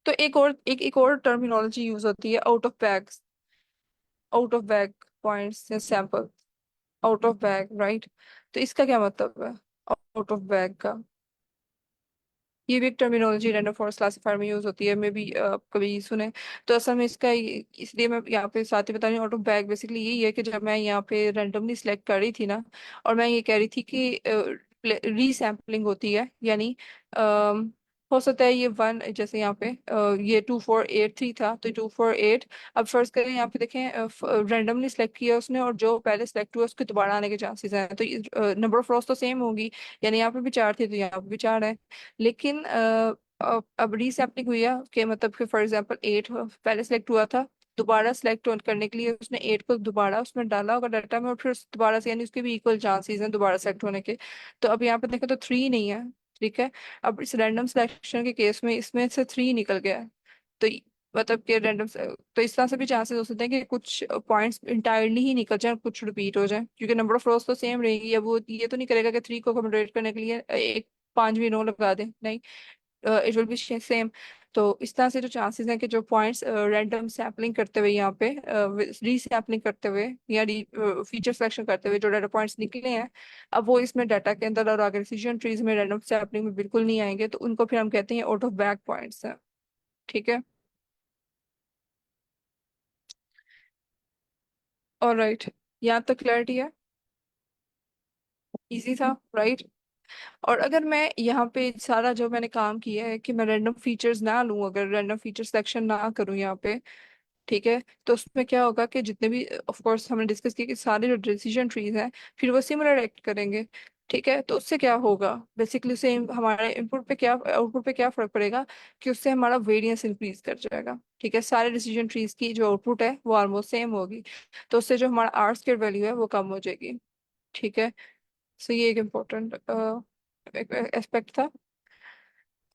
तो एक और टर्मिनोलॉजी यूज होती है, आउट ऑफ बैग पॉइंट्स या sample, out of bag, right. तो इसका क्या मतलब है आउट ऑफ बैग का? ये भी एक टर्मिनोलॉजी रैंडम फॉरेस्ट क्लासिफायर में यूज होती है, मे बी आप कभी सुने। तो असल में इसका इसलिए मैं यहाँ पे साथ ही बता रही हूँ, आउट ऑफ बैग बेसिकली यही है कि जब मैं यहाँ पे रैंडमली सिलेक्ट कर रही थी ना, और मैं ये कह रही थी कि रीसैम्पलिंग होती है, यानी हो सकता है ये वन, जैसे यहाँ पे ये 2483 था, तो 248। अब फर्स्ट करें यहाँ पे देखें रैंडमली सिलेक्ट किया उसने, और जो पहले सिलेक्ट हुआ उसके दोबारा आने के चांसेस हैं, तो नंबर ऑफ रोज तो सेम होगी, यानी यहाँ पे भी 4 थे तो यहाँ पे भी 4 है। लेकिन अब रीसैम्पलिंग हुई है कि मतलब कि फॉर एग्जांपल 8 पहले सिलेक्ट हुआ था, दोबारा सिलेक्ट करने के लिए उसने 8 को दोबारा उसमें डाला होगा डाटा में, और फिर दोबारा से, यानी उसके भी इक्वल चांसेस हैं दोबारा सेलेक्ट होने के। तो अब यहाँ पे देखो तो 3 नहीं है, ठीक है। अब इस रैंडम सिलेक्शन के केस में इसमें से 3 निकल गया है। तो मतलब कि रैंडम, तो इस तरह से भी चांसेस हो सकते हैं कि कुछ पॉइंट्स इंटायरली ही निकल जाए, कुछ रिपीट हो जाए, क्योंकि नंबर ऑफ रोज तो सेम रहेगी। अब वो ये तो नहीं करेगा कि 3 को अकोमोडेट करने के लिए एक 5 भी नो लगा दे, नहीं, इट विल बी सेम। तो इस तरह से जो चांसेस हैं कि जो पॉइंट्स रैंडम सैम्पलिंग करते हुए यहाँ पे रीसैम्पलिंग करते हुए या फीचर सिलेक्शन करते हुए जो डाटा पॉइंट्स निकले हैं, अब वो इसमें डाटा के अंदर और अगर डिसीजन ट्रीज में रैंडम सैम्पलिंग में बिल्कुल नहीं आएंगे, तो उनको फिर हम कहते हैं आउट ऑफ बैक पॉइंट्स हैं, ठीक है। और राइट, यहाँ तक क्लैरिटी है, इजी था, राइट। और अगर मैं यहाँ पे सारा जो मैंने काम किया है कि मैं रैंडम फीचर्स ना लूँ, अगर रैंडम फीचर सिलेक्शन ना करूँ यहाँ पे, ठीक है, तो उसमें क्या होगा कि जितने भी ऑफ कोर्स हमने डिस्कस किया कि सारे जो डिसीजन ट्रीज हैं फिर वो सिमिलर एक्ट करेंगे, ठीक है। तो उससे क्या होगा बेसिकली, उससे हमारे इनपुट पे क्या आउटपुट पे क्या फर्क पड़ेगा, कि उससे हमारा वेरिएंस इंक्रीज कर जाएगा, ठीक है। सारे डिसीजन ट्रीज की जो आउटपुट है वो ऑलमोस्ट सेम होगी, तो उससे जो हमारा आर स्क्वायर वैल्यू है वो कम हो जाएगी, ठीक है। सो ये एक इम्पोर्टेंट एस्पेक्ट था।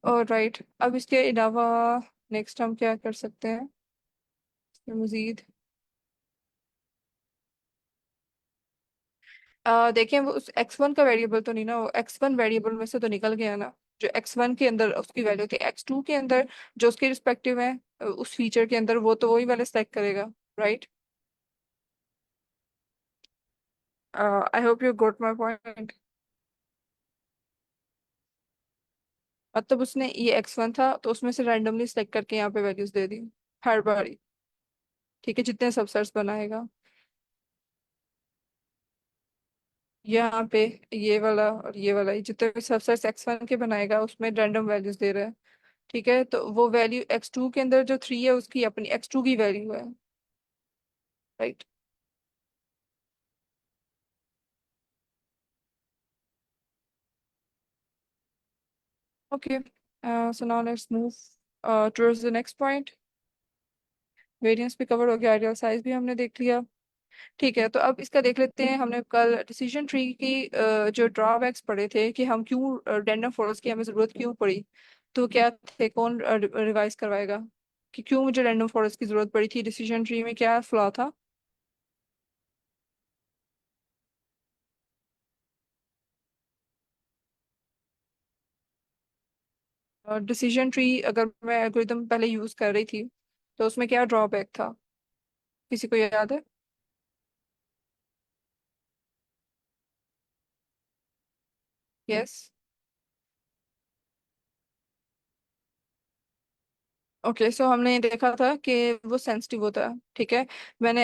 और राइट, अब इसके अलावा नेक्स्ट हम क्या कर सकते हैं इसमें मजीद? देखें वो उस x1 का वेरिएबल तो नहीं ना, वो x1 वेरिएबल में से तो निकल गया ना, जो x1 के अंदर उसकी वैल्यू थी, x2 के अंदर जो उसके रिस्पेक्टिव है उस फीचर के अंदर, वो तो वही वाले सेलेक्ट करेगा, right? I hope you got my point. मतलब उसने ये x1 था तो उसमें से रैंडमली सेलेक्ट करके यहाँ पे वैल्यूज दे दी हर बारी, ठीक है, जितने सबसेट्स बनाएगा। यहाँ पे ये वाला और ये वाला, ये जितने भी सबसेट्स x1 के बनाएगा उसमें रैंडम वैल्यूज दे रहा है, ठीक है। तो वो वैल्यू x2 के अंदर जो 3 है उसकी अपनी x2 की वैल्यू है, right? Okay, so now let's move towards the next point. Variance भी कवर हो गया, आइडियल साइज भी हमने देख लिया, ठीक है। तो अब इसका देख लेते हैं, हमने कल डिसीजन ट्री की जो ड्रॉबैक्स पढ़े थे कि हम क्यों रैंडम फॉरेस्ट की हमें जरूरत क्यों पड़ी। तो क्या थे, कौन रिवाइज करवाएगा कि क्यों मुझे रैंडम फॉरेस्ट की जरूरत पड़ी थी, डिसीजन ट्री में क्या फ्लॉ था? डिसीजन ट्री अगर मैं एल्गोरिदम पहले यूज कर रही थी तो उसमें क्या ड्रॉबैक था, किसी को याद है? यस। ओके, सो हमने ये देखा था कि वो सेंसिटिव होता है, ठीक है।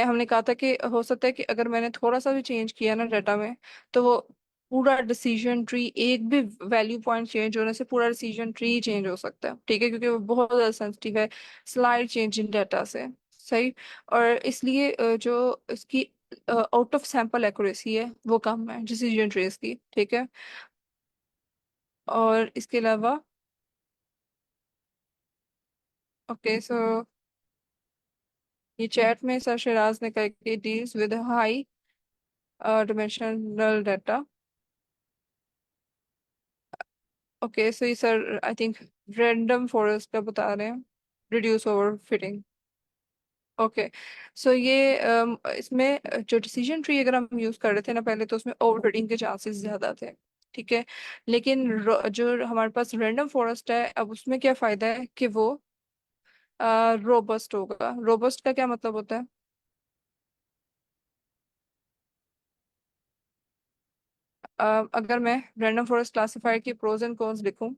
हमने कहा था कि हो सकता है कि अगर मैंने थोड़ा सा भी चेंज किया ना डाटा में, तो वो पूरा डिसीजन ट्री, एक भी वैल्यू पॉइंट चेंज होने से पूरा डिसीजन ट्री चेंज हो सकता है, ठीक है, क्योंकि वो बहुत ज़्यादा सेंसिटिव है स्लाइड चेंज इन डाटा से। सही। और इसलिए जो इसकी आउट ऑफ सैंपल एक्यूरेसी है वो कम है डिसीजन ट्रीज की, ठीक है। और इसके अलावा, ओके, सो ये चैट में सर शिराज ने कहा कि deals with high dimensional data. Okay, so ये sir I think random forest का बता रहे हैं, reduce overfitting. Okay, so ये इसमें जो डिसीजन ट्री अगर हम यूज कर रहे थे ना पहले, तो उसमें ओवर फिटिंग के चांसेस ज्यादा थे, ठीक है। लेकिन जो हमारे पास रैंडम फॉरेस्ट है, अब उसमें क्या फायदा है कि वो रोबस्ट होगा। रोबस्ट का क्या मतलब होता है? अगर मैं रैंडम फॉरेस्ट क्लासिफायर की प्रोज एंड कॉन्स लिखूं,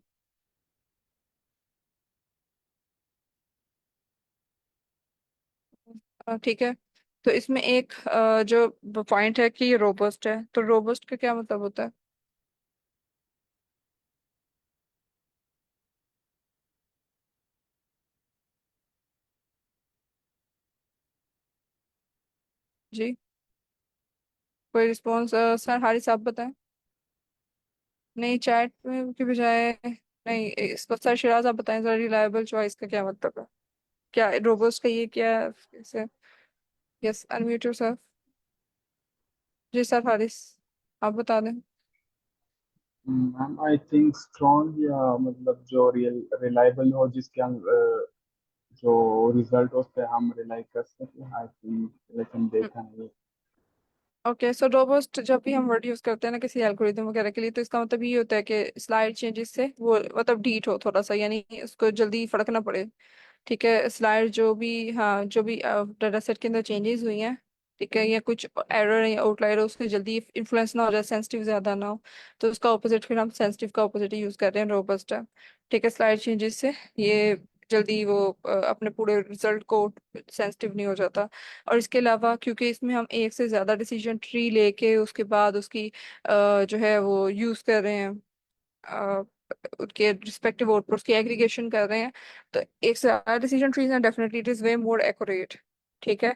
ठीक है, तो इसमें एक जो पॉइंट है कि ये रोबस्ट है, तो रोबस्ट का क्या मतलब होता है? जी, कोई रिस्पॉन्स? सर हारिस आप बताएं। नहीं, चैट में की बजाय नहीं, इसको सर शिराज आप बताएं जरा, रिलायबल चॉइस का क्या मतलब है, क्या रोबस्ट का ये क्या है? Yes, unmute yourself. जी सर हारिस, आप बता दें। मैम आई थिंक स्ट्रॉन्ग, या मतलब जो रिलायबल हो, जिसके हम जो रिजल्ट उस पे हम रिलाई कर सकें, आई थिंक, लेकिन देखा नहीं। ओके, सो रोबस्ट जब भी हम वर्ड यूज करते हैं ना किसी एल्गोरिथम वगैरह के लिए, तो इसका मतलब ये होता है कि स्लाइड चेंजेस से वो मतलब डीट हो थोड़ा सा, यानी उसको जल्दी फर्क ना पड़े, ठीक है। स्लाइड जो भी, हाँ, जो भी डाटा सेट के अंदर चेंजेस हुई हैं, ठीक है, या कुछ एरर या आउटलायर हो, उसके जल्दी इन्फ्लुएंस ना हो जाए, सेंसिटिव ज्यादा ना हो, तो उसका ऑपोजिट, फिर हम सेंसिटिव का ऑपोजिट यूज कर रहे हैं, रोबस्ट है, ठीक है। स्लाइड चेंजेस से ये जल्दी वो अपने पूरे रिजल्ट को सेंसिटिव नहीं हो जाता। और इसके अलावा क्योंकि इसमें हम एक से ज्यादा डिसीजन ट्री लेके उसके बाद उसकी जो है वो यूज कर रहे हैं, अ, उनके रिस्पेक्टिव आउटपुट्स की एग्रीगेशन कर रहे हैं, तो एक से ज्यादा डिसीजन ट्रीज हैं, definitely it is way more accurate, ठीक है।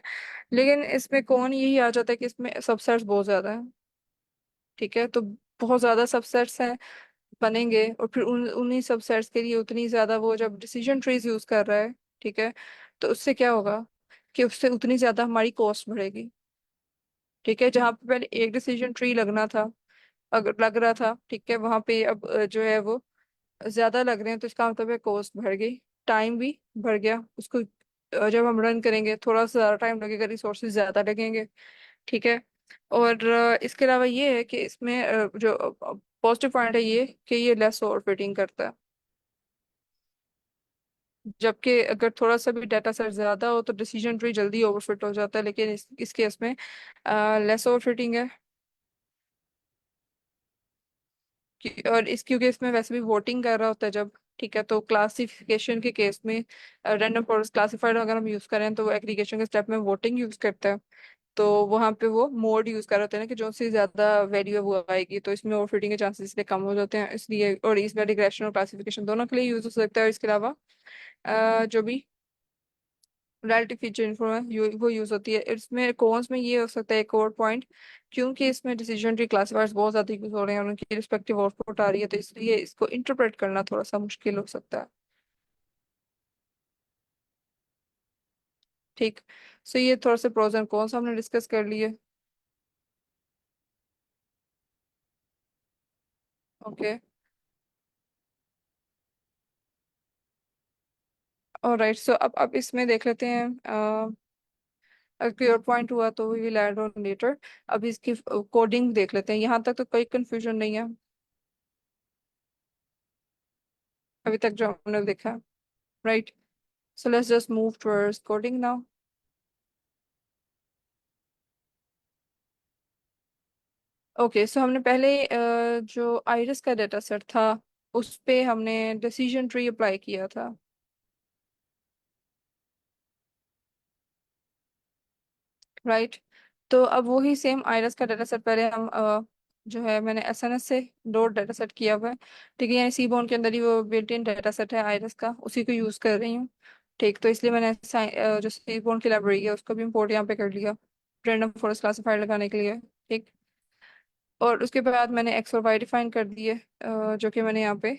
लेकिन इसमें कौन यही आ जाता है कि इसमें सबसेट्स बहुत ज्यादा है, ठीक है। तो बहुत ज्यादा सबसेट्स हैं बनेंगे, और फिर उन्हीं सबसेट्स के लिए उतनी ज्यादा वो जब डिसीजन ट्रीज यूज कर रहा है, ठीक है, तो उससे क्या होगा कि उससे उतनी ज्यादा हमारी कॉस्ट बढ़ेगी, ठीक है। जहाँ पे पहले एक डिसीजन ट्री लगना था, अगर लग रहा था, ठीक है, वहां पे अब जो है वो ज्यादा लग रहे हैं, तो इसका मतलब है कॉस्ट बढ़ गई, टाइम भी बढ़ गया उसको। जब हम रन करेंगे थोड़ा सा ज्यादा टाइम लगेगा, रिसोर्सेज ज्यादा लगेंगे, ठीक है। और इसके अलावा ये है कि इसमें जो पॉजिटिव पॉइंट है ये कि ये लेस ओवरफिटिंग करता है, जबकि अगर थोड़ा सा भी डाटा सेट ज्यादा हो तो डिसीजन ट्री जल्दी ओवरफिट हो जाता है, लेकिन इस केस में लेस ओवरफिटिंग है। और क्योंकि इसमें वैसे भी वोटिंग कर रहा होता है जब, ठीक है, तो क्लासिफिकेशन के केस में रैंडम फॉरेस्ट क्लासिफायर अगर हम यूज करें तो वो एग्रीगेशन के स्टेप में वोटिंग यूज करता है। तो वहां पे वो मोड यूज कर रहे होते हैं ना, कि जो सी ज्यादा वैल्यू है वो आएगी, तो इसमें ओवरफिटिंग के चांसेस इसलिए कम हो जाते हैं, इसलिए। और इसमें रिग्रेशन और क्लासिफिकेशन दोनों के लिए यूज हो सकता है। और इसके अलावा जो भी रिलेटिव फीचर इन्फो है वो यूज होती है। इसमें कॉन्स में ये हो सकता है एक और पॉइंट, क्योंकि इसमें डिसीजन ट्री क्लासिफायर्स बहुत ज्यादा यूज हो रहे हैं और उनकी रिस्पेक्टिव आउटपुट आ रही है, तो इसलिए इसको इंटरप्रेट करना थोड़ा सा मुश्किल हो सकता है। ठीक। सो ये थोड़ा सा प्रोज एंड कॉन्स हमने डिस्कस कर लिए। ओके। और राइट, सो अब इसमें देख लेते हैं, अगर कोई और पॉइंट हुआ तो we will add on later. अब इसकी कोडिंग देख लेते हैं, यहाँ तक तो कोई कंफ्यूजन नहीं है अभी तक जो हमने देखा, right. So let's just move towards coding now. Okay, so हमने पहले जो आइरिस का डेटा सेट था उस पे हमने डिसीजन ट्री अप्लाई किया था, राइट। तो अब वही सेम आइरिस का डेटा सेट पहले हम जो है मैंने एसएनएस से लोड डेटा सेट किया हुआ है, ठीक है। यानी सीबोन के अंदर ही वो बिल्ट इन डेटा सेट है आइरिस का, उसी को यूज कर रही हूँ। ठीक, तो इसलिए मैंने जो सीबोन की लाइब्रेरी है उसको भी इम्पोर्ट यहाँ पे कर लिया रैंडम फॉरेस्ट क्लासिफायर लगाने के लिए। ठीक। और उसके बाद मैंने एक्स और वाई डिफाइन कर दिए, जो कि मैंने यहाँ पे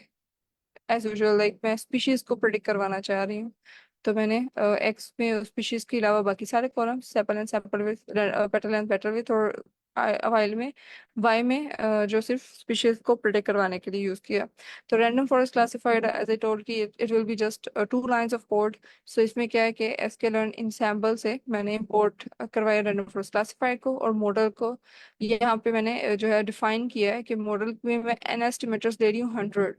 एज यूजुअल लाइक मैं स्पीशीज को प्रिडिक्ट करवाना चाह रही हूँ। तो मैंने एक्स में स्पीशीज के अलावा बाकी सारे column sepal and sepal with, petal and petal with, और वाइल में वाई में जो सिर्फ स्पीशीज को प्रिडिक्ट करवाने के लिए यूज किया। तो random forest classified as I told कि it will be just 2 lines of code. So इसमें क्या है कि sklearn ensemble से मैंने इंपोर्ट करवाया रैंडम फॉरेस्ट क्लासिफायर को और मॉडल को। यहाँ पे मैंने जो है डिफाइन किया है कि मॉडल में मैं एन एस्टिमेटर्स दे रही हूँ 100।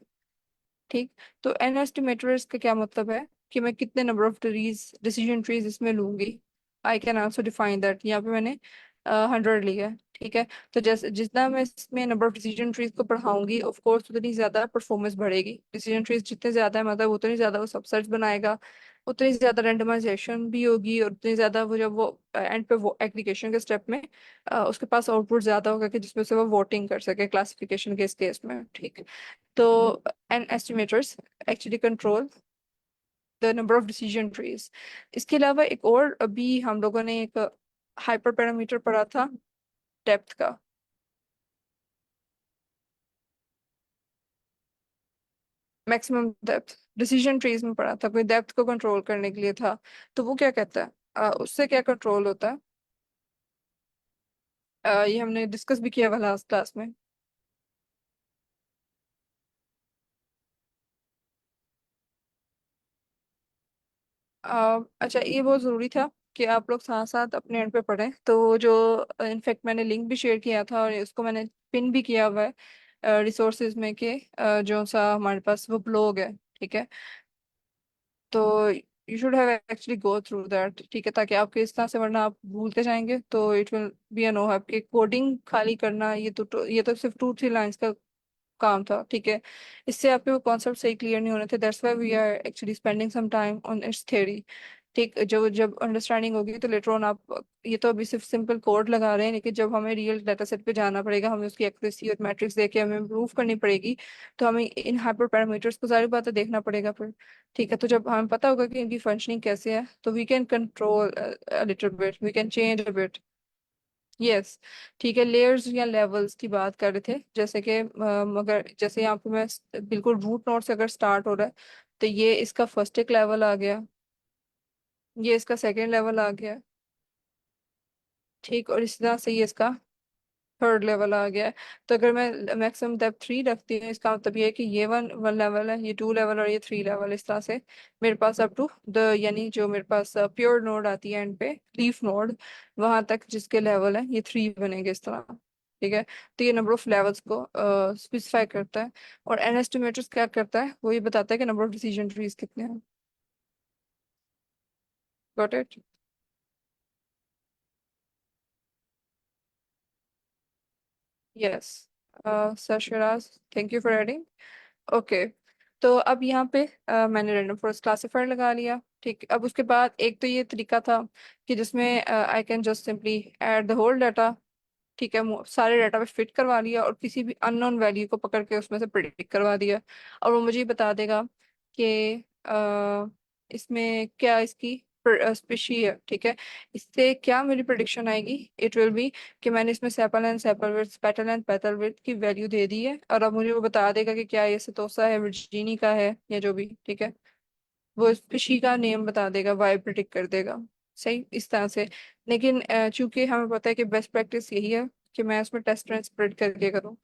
ठीक। तो एन एस्टिमेटर्स का क्या मतलब है कि मैं कितने number of trees decision trees इसमें लूंगी। I can also define that, यहाँ पे मैंने 100 लिया है, ठीक है। तो जैसे जितना मैं इसमें नंबर ऑफ डिसीजन ट्रीज को बढ़ाऊंगी ऑफ कोर्स उतनी ज्यादा परफॉर्मेंस बढ़ेगी। डिसीजन ट्रीज जितने ज्यादा है मतलब उतनी ज्यादा वो सबसेट्स बनाएगा, उतनी ज्यादा रेंडमाइजेशन भी होगी, और उतनी ज्यादा वो जब वो एंड पे वो एग्रीगेशन के स्टेप में उसके पास आउटपुट ज्यादा होगा कि जिसमें से वो वोटिंग कर सके क्लासिफिकेशन के इस केस में। ठीक। तो n estimators actually control the number of decision trees. इसके अलावा एक और अभी हम लोगों ने एक हाइपर पैरामीटर पढ़ा था, डेप्थ का। मैक्सिमम डेप्थ डिसीजन ट्रीज में पढ़ा था, कोई डेप्थ को कंट्रोल करने के लिए था। तो वो क्या कहता है, उससे क्या कंट्रोल होता है, ये हमने डिस्कस भी किया हुआ लास्ट क्लास में। अच्छा, ये बहुत ज़रूरी था कि आप लोग साथ साथ अपने एंड पे पढ़ें, तो जो इनफैक्ट मैंने लिंक भी शेयर किया था और उसको मैंने पिन भी किया हुआ है रिसोर्सेज में के जो सा हमारे पास वो ब्लॉग है, ठीक है। तो you should have actually go through that, ठीक है, ताकि आपके इस तरह से, वरना आप भूलते जाएंगे तो it will be a no hap कि कोडिंग खाली करना ये तो सिर्फ 2-3 लाइंस का काम था, ठीक है। इससे आपके वो कॉन्सेप्ट सही क्लियर नहीं होने थे, that's why we are actually spending some time on its theory. ठीक, जब जब अंडरस्टैंडिंग होगी तो लेटर ऑन आप, ये तो अभी सिर्फ सिंपल कोड लगा रहे हैं, लेकिन जब हमें रियल डाटा सेट पे जाना पड़ेगा, हमें उसकी एक्यूरेसी और मैट्रिक्स देके हमें इम्प्रूव करनी पड़ेगी, तो हमें इन हाइपर पैरामीटर्स को सारी बातें देखना पड़ेगा फिर। ठीक है, तो जब हमें पता होगा कि इनकी फंक्शनिंग कैसे है तो we can control little bit, we can change a bit. Yes. ठीक है, लेयर्स या लेवल्स की बात कर रहे थे, जैसे कि अगर जैसे यहाँ पे मैं बिल्कुल रूट नोड से अगर स्टार्ट हो रहा है तो ये इसका फर्स्ट एक लेवल आ गया, ये इसका सेकेंड लेवल आ गया। ठीक, और इस तरह से ये इसका थर्ड लेवल आ गया है। तो अगर मैं मैक्सिमम डेप्थ 3 रखती हूँ, इसका मतलब ये है कि ये वन वन लेवल है, ये 2 लेवल और ये 3 लेवल, इस तरह से मेरे पास अप टू द, यानी जो मेरे पास प्योर नोड आती है एंड पे लीफ नोड, वहां तक जिसके लेवल है ये 3 बनेंगे इस तरह। ठीक है। तो ये नंबर ऑफ लेवल्स को स्पेसिफाई करता है। और एन एस्टिमेटर्स क्या करता है, वो ये बताता है कि नंबर ऑफ डिसीजन ट्रीज कितने हैं। Got it? Yes sir Siraj, thank you for adding. Okay. तो अब यहाँ पे मैंने रैंडम फॉरेस्ट क्लासिफायर लगा लिया। ठीक, अब उसके बाद एक तो ये तरीका था कि जिसमें I can just simply add the whole data. ठीक है, सारे डाटा पे फिट करवा लिया और किसी भी अननोन वैल्यू को पकड़ के उसमें से प्रिडिक्ट करवा दिया। और वो मुझे ये बता देगा कि इसमें क्या इसकी स्पेशी है। ठीक है, इससे क्या मेरी प्रिडिक्शन आएगी, इट विल बी कि मैंने इसमें sepal and sepal width, petal and petal width की वैल्यू दे दी है, और अब मुझे वो बता देगा कि क्या ये सेतोसा है, वर्जीनी का है, या जो भी। ठीक है, वो स्पीशी का नेम बता देगा, वाई प्रिडिक्ट कर देगा। सही, इस तरह से। लेकिन चूंकि हमें पता है कि बेस्ट प्रैक्टिस यही है कि मैं उसमें टेस्ट रन स्प्रेड करके करूँ।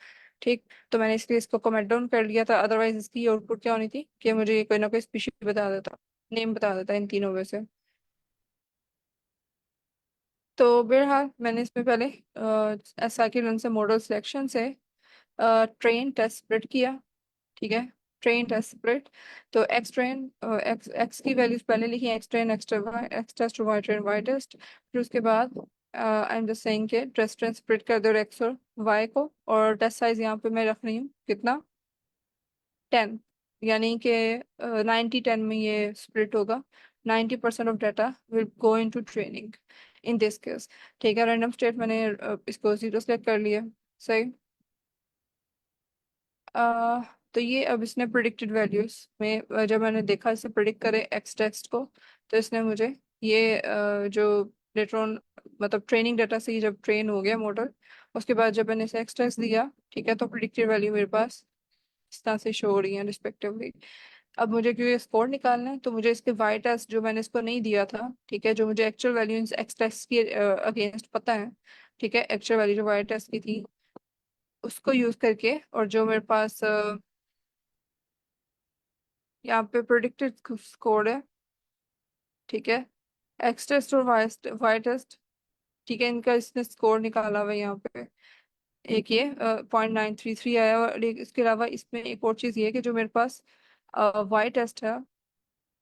ठीक, तो मैंने इसलिए इसको कमेंट डाउन कर लिया था, अदरवाइज इसकी आउटपुट क्या होनी थी कि मुझे कोई ना कोई स्पीशी बता देता, नेम बता देता इन तीनों में से। तो बहरहाल मैंने इसमें पहले साइकिल से मॉडल सिलेक्शन से ट्रेन टेस्ट स्प्रेड किया। ठीक है, ट्रेन टेस्ट स्प्रेड। तो एक्स ट्रेन, एक्स एक्स की वैल्यूज पहले लिखी, X train, X test, Y train, Y test. फिर उसके बाद आई एम जस्ट सेइंग के टेस्ट ट्रेन स्प्रेड कर दो एक्स और वाई को, और टेस्ट साइज यहाँ पे मैं रख रही हूँ कितना, 10। यानी कि 90-10 में ये स्प्लिट होगा। 90% of data will go into training in this case. ठीक है, रैंडम स्टेट मैंने इसको 0 सेलेक्ट कर लिया। सही। आ, तो ये अब इसने प्रिडिक्टेड वैल्यूज में जब मैंने देखा इसे प्रिडिक्ट करे एक्स टेक्स्ट को, तो इसने मुझे ये जो लेटर मतलब ट्रेनिंग डाटा से ये जब ट्रेन हो गया मॉडल, उसके बाद जब मैंने इसे एक्स टेक्स्ट दिया, ठीक है, तो प्रिडिक्टेड वैल्यू मेरे पास इस तरह से शो हो रही है रिस्पेक्टिवली। अब मुझे क्यों ये स्कोर निकालना है, तो मुझे इसके वाई टेस्ट जो मैंने इसको नहीं दिया था, ठीक है, जो मुझे एक्चुअल वैल्यू एक्स टेस्ट के अगेंस्ट पता है, ठीक है, एक्चुअल वैल्यू जो वाई टेस्ट की थी उसको यूज करके, और जो मेरे पास यहाँ पे प्रिडिक्टेड स्कोर है, ठीक है, एक्स टेस्ट और वाई टेस्ट, ठीक है, इनका इसने स्कोर निकाला हुआ है यहाँ पे। एक ये 0.933 आया, और इसके अलावा इसमें एक और चीज़ ये है कि जो मेरे पास वाई टेस्ट है,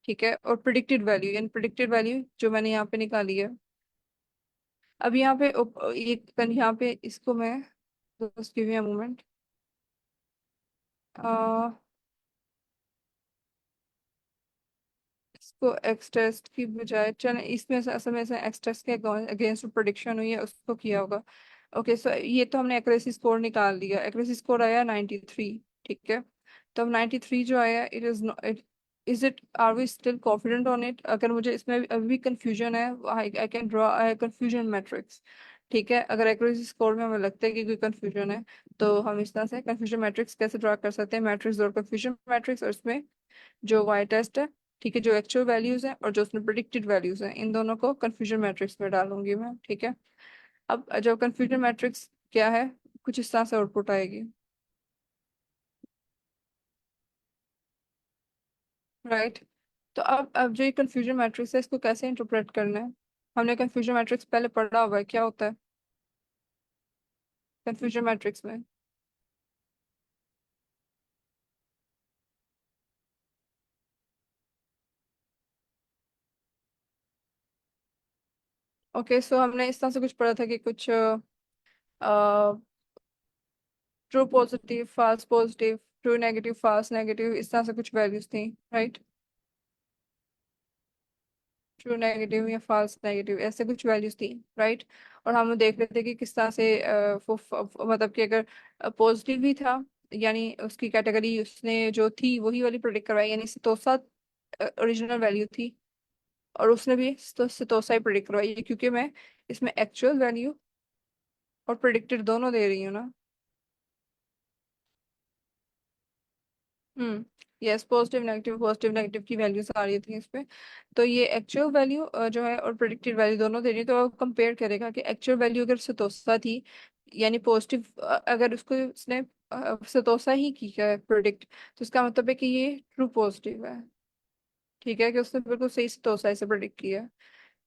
ठीक है, और प्रिडिक्टेड वैल्यू, यानी प्रिडिक्टेड वैल्यू जो मैंने यहाँ पे निकाली है। अब यहाँ पे यहाँ पे इसको मैं, just give me a moment. इसको एक्स टेस्ट की बजाय, चले इसमें से असल में से एक्स टेस्ट के अगेंस्ट प्रोडिक्शन हुई है उसको किया होगा। ओके, सो ये तो हमने एक्यूरेसी स्कोर निकाल लिया, एक्यूरेसी स्कोर आया 93। ठीक है, तो अब 93 जो आया, it is it is it are we still confident on it? अगर मुझे इसमें अभी भी कंफ्यूजन है, I can draw confusion matrix. ठीक है, अगर एक्यूरेसी स्कोर में हमें लगता है कि कोई कंफ्यूजन है, तो हम इस तरह से कंफ्यूजन मैट्रिक्स कैसे ड्रॉ कर सकते हैं, मैट्रिक्स और कंफ्यूजन मैट्रिक्स, और इसमें जो वाई टेस्ट है, ठीक है, जो एक्चुअल वैल्यूज है और जो उसमें प्रिडिक्टेड वैल्यूज है, इन दोनों को कंफ्यूजन मैट्रिक्स में डालूंगी मैं। ठीक है, अब जब कंफ्यूजन मैट्रिक्स क्या है, कुछ इस तरह से आउटपुट आएगी। राइट। तो अब जो ये कंफ्यूजन मैट्रिक्स है, इसको कैसे इंटरप्रेट करना है? हमने कंफ्यूजन मैट्रिक्स पहले पढ़ा हुआ है, क्या होता है कंफ्यूजन मैट्रिक्स में? ओके, सो हमने इस तरह से कुछ पढ़ा था कि कुछ true positive, false positive, true negative, false negative, इस तरह से कुछ वैल्यूज थी। राइट, ट्रू नेगेटिव या फॉल्स नेगेटिव, ऐसे कुछ वैल्यूज थी। राइट, और हम देख रहे थे कि किस तरह से मतलब कि अगर पॉजिटिव भी था, यानी उसकी कैटेगरी उसने जो थी वही वाली प्रेडिक्ट करवाई, यानी सितोसा ओरिजिनल वैल्यू थी, और उसने भी सितोसा ही प्रेडिक्ट करवाई है, क्योंकि मैं इसमें एक्चुअल वैल्यू और प्रिडिक्टेड दोनों दे रही हूँ ना। हम्म, यस, पॉजिटिव नेगेटिव की वैल्यूज आ रही थी इसमें। तो ये एक्चुअल वैल्यू जो है और प्रिडिक्टेड वैल्यू दोनों दे रही है, तो अब कंपेयर करेगा कि एक्चुअल वैल्यू अगर सतोसा थी, यानी पॉजिटिव, अगर उसको उसने सतोसा ही किया है प्रिडिक्ट, तो इसका मतलब है कि ये ट्रू पॉजिटिव है। ठीक है, कि उसने बिल्कुल सही सतोसा से प्रिडिक्ट किया है।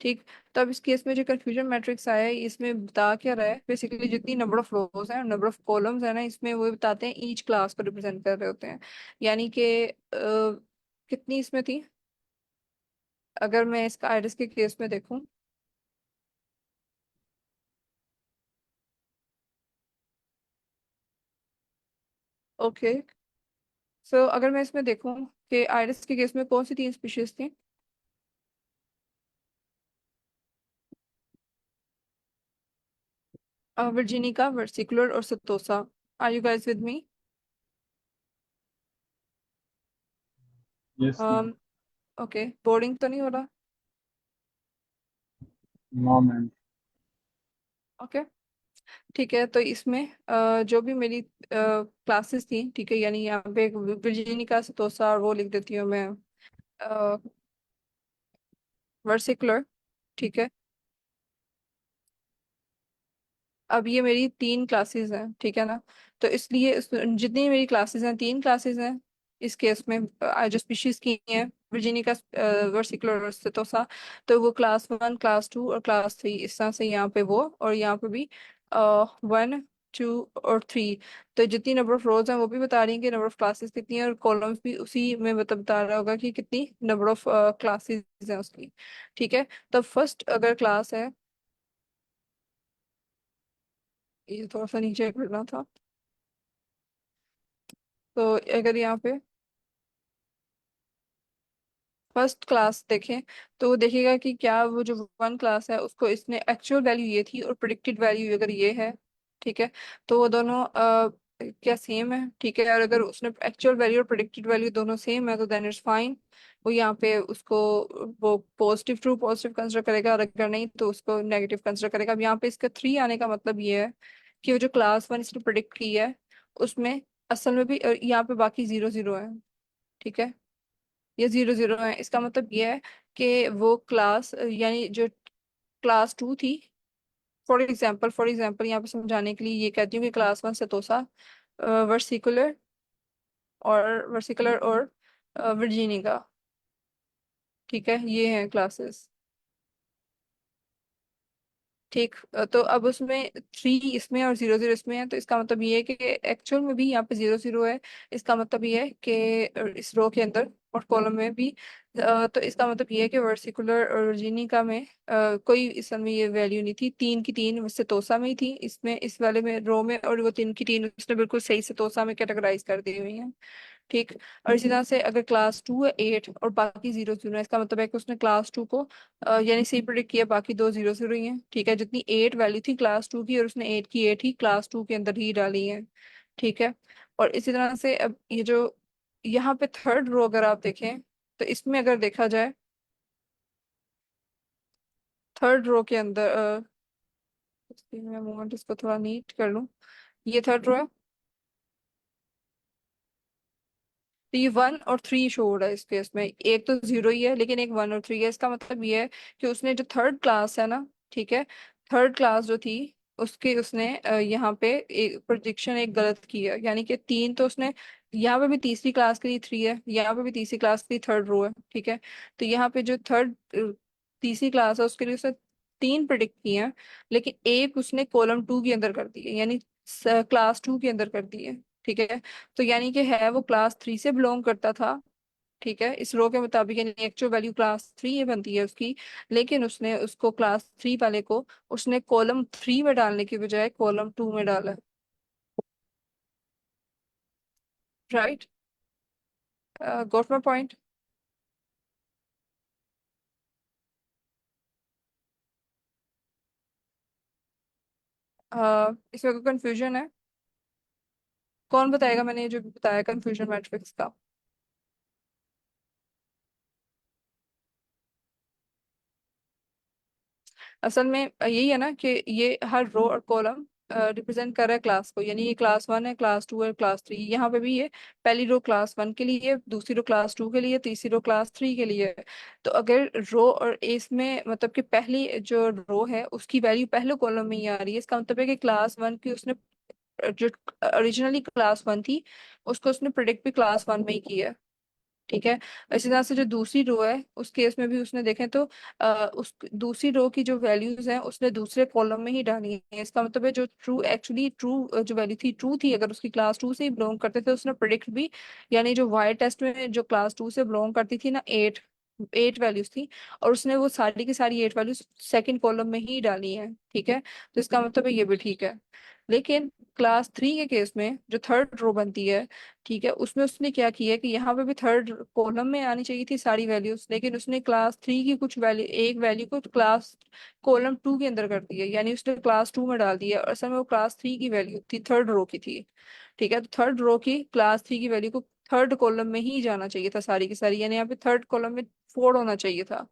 ठीक। तो अब इस केस में जो कंफ्यूजन मैट्रिक्स आया है इसमें बता क्या रहा है, बेसिकली जितनी नंबर ऑफ रोज हैं और नंबर ऑफ कॉलम्स है ना, इसमें वो बताते हैं ईच क्लास को रिप्रेजेंट कर रहे होते हैं। यानी कि कितनी इसमें थी, अगर मैं इसका आइरिस के केस में देखूं। ओके। सो अगर मैं इसमें देखूं कि आइरिस के केस में कौन सी तीन स्पीशीज थी। वर्जिनिका, वर्सिकुलर और setosa. Are you guys with me? Yes ma'am. Okay, boarding तो नहीं हो रहा? No ma'am. ओके। ठीक है, तो इसमें जो भी मेरी क्लासेस थी, ठीक है, यानी यहाँ पे वर्जिनिका, सतोसा और वो लिख देती हूँ मैं, वर्सिकुलर। ठीक है। अब ये मेरी तीन क्लासेस हैं, ठीक है ना। तो इसलिए जितनी मेरी क्लासेस हैं, तीन क्लासेस हैं इस केस में, जो स्पीशीज की हैं, वर्जीनिया का, वर्सिकुलर और सेटोसा। तो वो क्लास वन, क्लास टू और क्लास थ्री, इस तरह से यहाँ पे वो, और यहाँ पे भी वन, टू और थ्री। तो जितनी नंबर ऑफ रोज हैं वो भी बता रही हैं कि नंबर ऑफ क्लासेस कितनी है, और कॉलम्स भी उसी में बता रहा होगा कि कितनी नंबर ऑफ क्लासेस हैं उसकी। ठीक है। तो फर्स्ट अगर क्लास है, ये थोड़ा सा नीचे करना था। तो अगर यहाँ पे फर्स्ट क्लास देखें, तो वो देखेगा कि क्या वो जो वन क्लास है उसको इसने एक्चुअल वैल्यू ये थी और प्रिडिक्टेड वैल्यू अगर ये है, ठीक है, तो वो दोनों क्या सेम है। ठीक है। और अगर उसने एक्चुअल वैल्यू और प्रिडिक्टेड वैल्यू दोनों सेम है तो देन इट्स फाइन। वो यहाँ पे उसको वो पॉजिटिव, ट्रू पॉजिटिव कंसिडर करेगा, और अगर नहीं तो उसको नेगेटिव कंसिडर करेगा। अब यहाँ पे इसका थ्री आने का मतलब ये है कि वो जो क्लास वन इसने प्रिडिक्ट की है उसमें असल में भी यहाँ पे बाकी जीरो जीरो है। ठीक है। ये जीरो जीरो है, इसका मतलब ये है कि वो क्लास, यानी जो क्लास टू थी, फॉर एग्जाम्पल यहाँ पे समझाने के लिए ये कहती हूँ कि क्लास वन सेतोसा, वर्सिकुलर और वर्जीनिका। ठीक है, ये हैं क्लासेस। ठीक। तो अब उसमें थ्री इसमें और जीरो जीरो इसमें है, तो इसका मतलब ये है कि एक्चुअल में भी यहाँ पे जीरो जीरो है। इसका मतलब ये है कि इस रो के अंदर और कॉलम में भी, तो इसका मतलब ये है कि वर्सिकुलर और वर्जीनिका में कोई इस में ये वैल्यू नहीं थी। तीन की तीन सेतोसा में ही थी, इसमें इस वाले में रो में, और वो तीन की तीन उसने बिल्कुल सही सेतोसा में कैटेगराइज कर दी हुई है। ठीक। और इसी तरह से अगर क्लास टू है एट और बाकी जीरो जीरो है, इसका मतलब है कि उसने क्लास टू को यानी सही प्रिडिक्ट किया, बाकी दो जीरो जीरो ही हैं। ठीक है, जितनी एट वैल्यू थी क्लास टू की, और उसने एट की एट ही क्लास टू के अंदर ही डाली है। ठीक है। और इसी तरह से अब ये जो यहाँ पे थर्ड रो अगर आप देखें, तो इसमें अगर देखा जाए थर्ड रो के अंदर, मैं मोमेंट इसको थोड़ा नीट कर लूँ। ये थर्ड रो है, तो ये वन और थ्री शो हो रहा है इस केस में। एक तो जीरो ही है लेकिन एक वन और थ्री है, इसका मतलब ये है कि उसने जो थर्ड क्लास है ना, ठीक है, थर्ड क्लास जो थी उसके उसने यहाँ पे एक प्रोजेक्शन एक गलत की है। यानी कि तीन तो उसने, यहाँ पे भी तीसरी क्लास के लिए थ्री है, यहाँ पे भी तीसरी क्लास के लिए थर्ड रो है। ठीक है। तो यहाँ पे जो थर्ड तीसरी क्लास है उसके लिए उसने तीन प्रिडिक्ट की है, लेकिन एक उसने कॉलम टू के अंदर कर दी है, यानी क्लास टू के अंदर कर दी है। ठीक है। तो यानी कि है वो क्लास थ्री से बिलोंग करता था। ठीक है, इस रो के मुताबिक, यानी एक्चुअल वैल्यू क्लास थ्री ये बनती है उसकी, लेकिन उसने उसको क्लास थ्री वाले को उसने कॉलम थ्री में डालने की बजाय कॉलम टू में डाला। राइट। Got my point? इसमें कोई कंफ्यूजन है? कौन बताएगा मैंने ये जो भी बताया कंफ्यूजन मैट्रिक्स का? असल में यही है ना कि ये हर रो और कॉलम रिप्रेजेंट कर रहा है क्लास को, यानी ये क्लास वन है, क्लास टू है, क्लास थ्री। यहाँ पे भी ये पहली रो क्लास वन के लिए है, दूसरी रो क्लास टू के लिए, तीसरी रो क्लास थ्री के लिए है। तो अगर रो और इसमें मतलब कि पहली जो रो है उसकी वैल्यू पहले कॉलम में ही आ रही है, इसका मतलब है कि क्लास वन की उसने जो ओरिजिनली क्लास वन थी उसको उसने प्रिडिक्ट भी क्लास वन में ही किया है। ठीक है। इसी तरह से जो दूसरी रो है उस केस में भी उसने देखें तो उस दूसरी रो की जो वैल्यूज हैं उसने दूसरे कॉलम में ही डाली है। इसका मतलब है जो ट्रू एक्चुअली ट्रू जो वैल्यू थी ट्रू थी, अगर उसकी क्लास टू से ही बिलोंग करते थे उसने प्रिडिक्ट भी, यानी जो वाई टेस्ट में जो क्लास टू से बिलोंग करती थी ना, एट एट वैल्यूज थी, और उसने वो सारी की सारी एट वैल्यूज सेकंड कॉलम में ही डाली है। ठीक है, तो इसका मतलब है ये भी ठीक है। लेकिन क्लास थ्री के केस में जो थर्ड रो बनती है, ठीक है, उसमें उसने क्या किया है कि यहाँ पे भी थर्ड कॉलम में आनी चाहिए थी सारी वैल्यूज, लेकिन उसने क्लास थ्री की कुछ वैल्यू, एक वैल्यू को क्लास कॉलम टू के अंदर कर दिया, यानी उसने क्लास टू में डाल दिया और असल में वो क्लास थ्री की वैल्यू थी, थर्ड रो की थी। ठीक है, तो थर्ड रो की क्लास थ्री की वैल्यू को थर्ड कॉलम में ही जाना चाहिए था सारी की सारी, यानी यहाँ पे थर्ड कॉलम में फोर होना चाहिए था।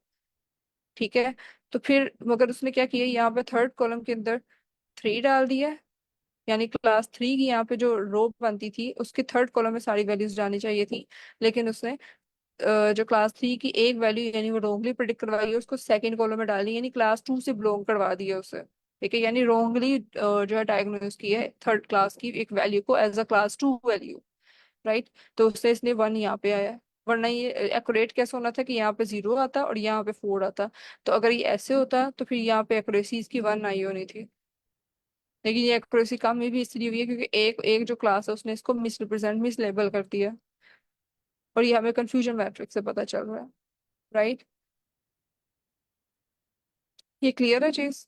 ठीक है, तो फिर मगर उसने क्या किया, यहाँ पे थर्ड कॉलम के अंदर थ्री डाल दिया, यानी क्लास थ्री की यहाँ पे जो रो बनती थी उसके थर्ड कॉलम में सारी वैल्यूज जानी चाहिए थी, लेकिन उसने जो क्लास थ्री की एक वैल्यू यानी वो रोंगली प्रिडिक्ट करवाई है उसको सेकंड कॉलम में डाली, यानी क्लास टू से बिलोंग करवा दिया उसे। ठीक है, यानी रोंगली जो है डायग्नोज की है थर्ड क्लास की एक वैल्यू को as a class two value. Right, तो उससे इसलिए वन यहाँ पे आया है। वरना ये एक्यूरेट कैसे होना था कि यहाँ पे जीरो आता और यहाँ पे फोर आता, तो अगर ये ऐसे होता तो फिर यहाँ पे एक्यूरेसी इसकी वन आई होनी थी। लेकिन ये एक्यूरेसी कम में भी इसलिए हुई है क्योंकि एक एक जो क्लास है उसने इसको मिस रिप्रेजेंट मिस लेबल कर दिया, और ये हमें कंफ्यूजन मैट्रिक्स से पता चल रहा है। राइट, ये क्लियर है चीज?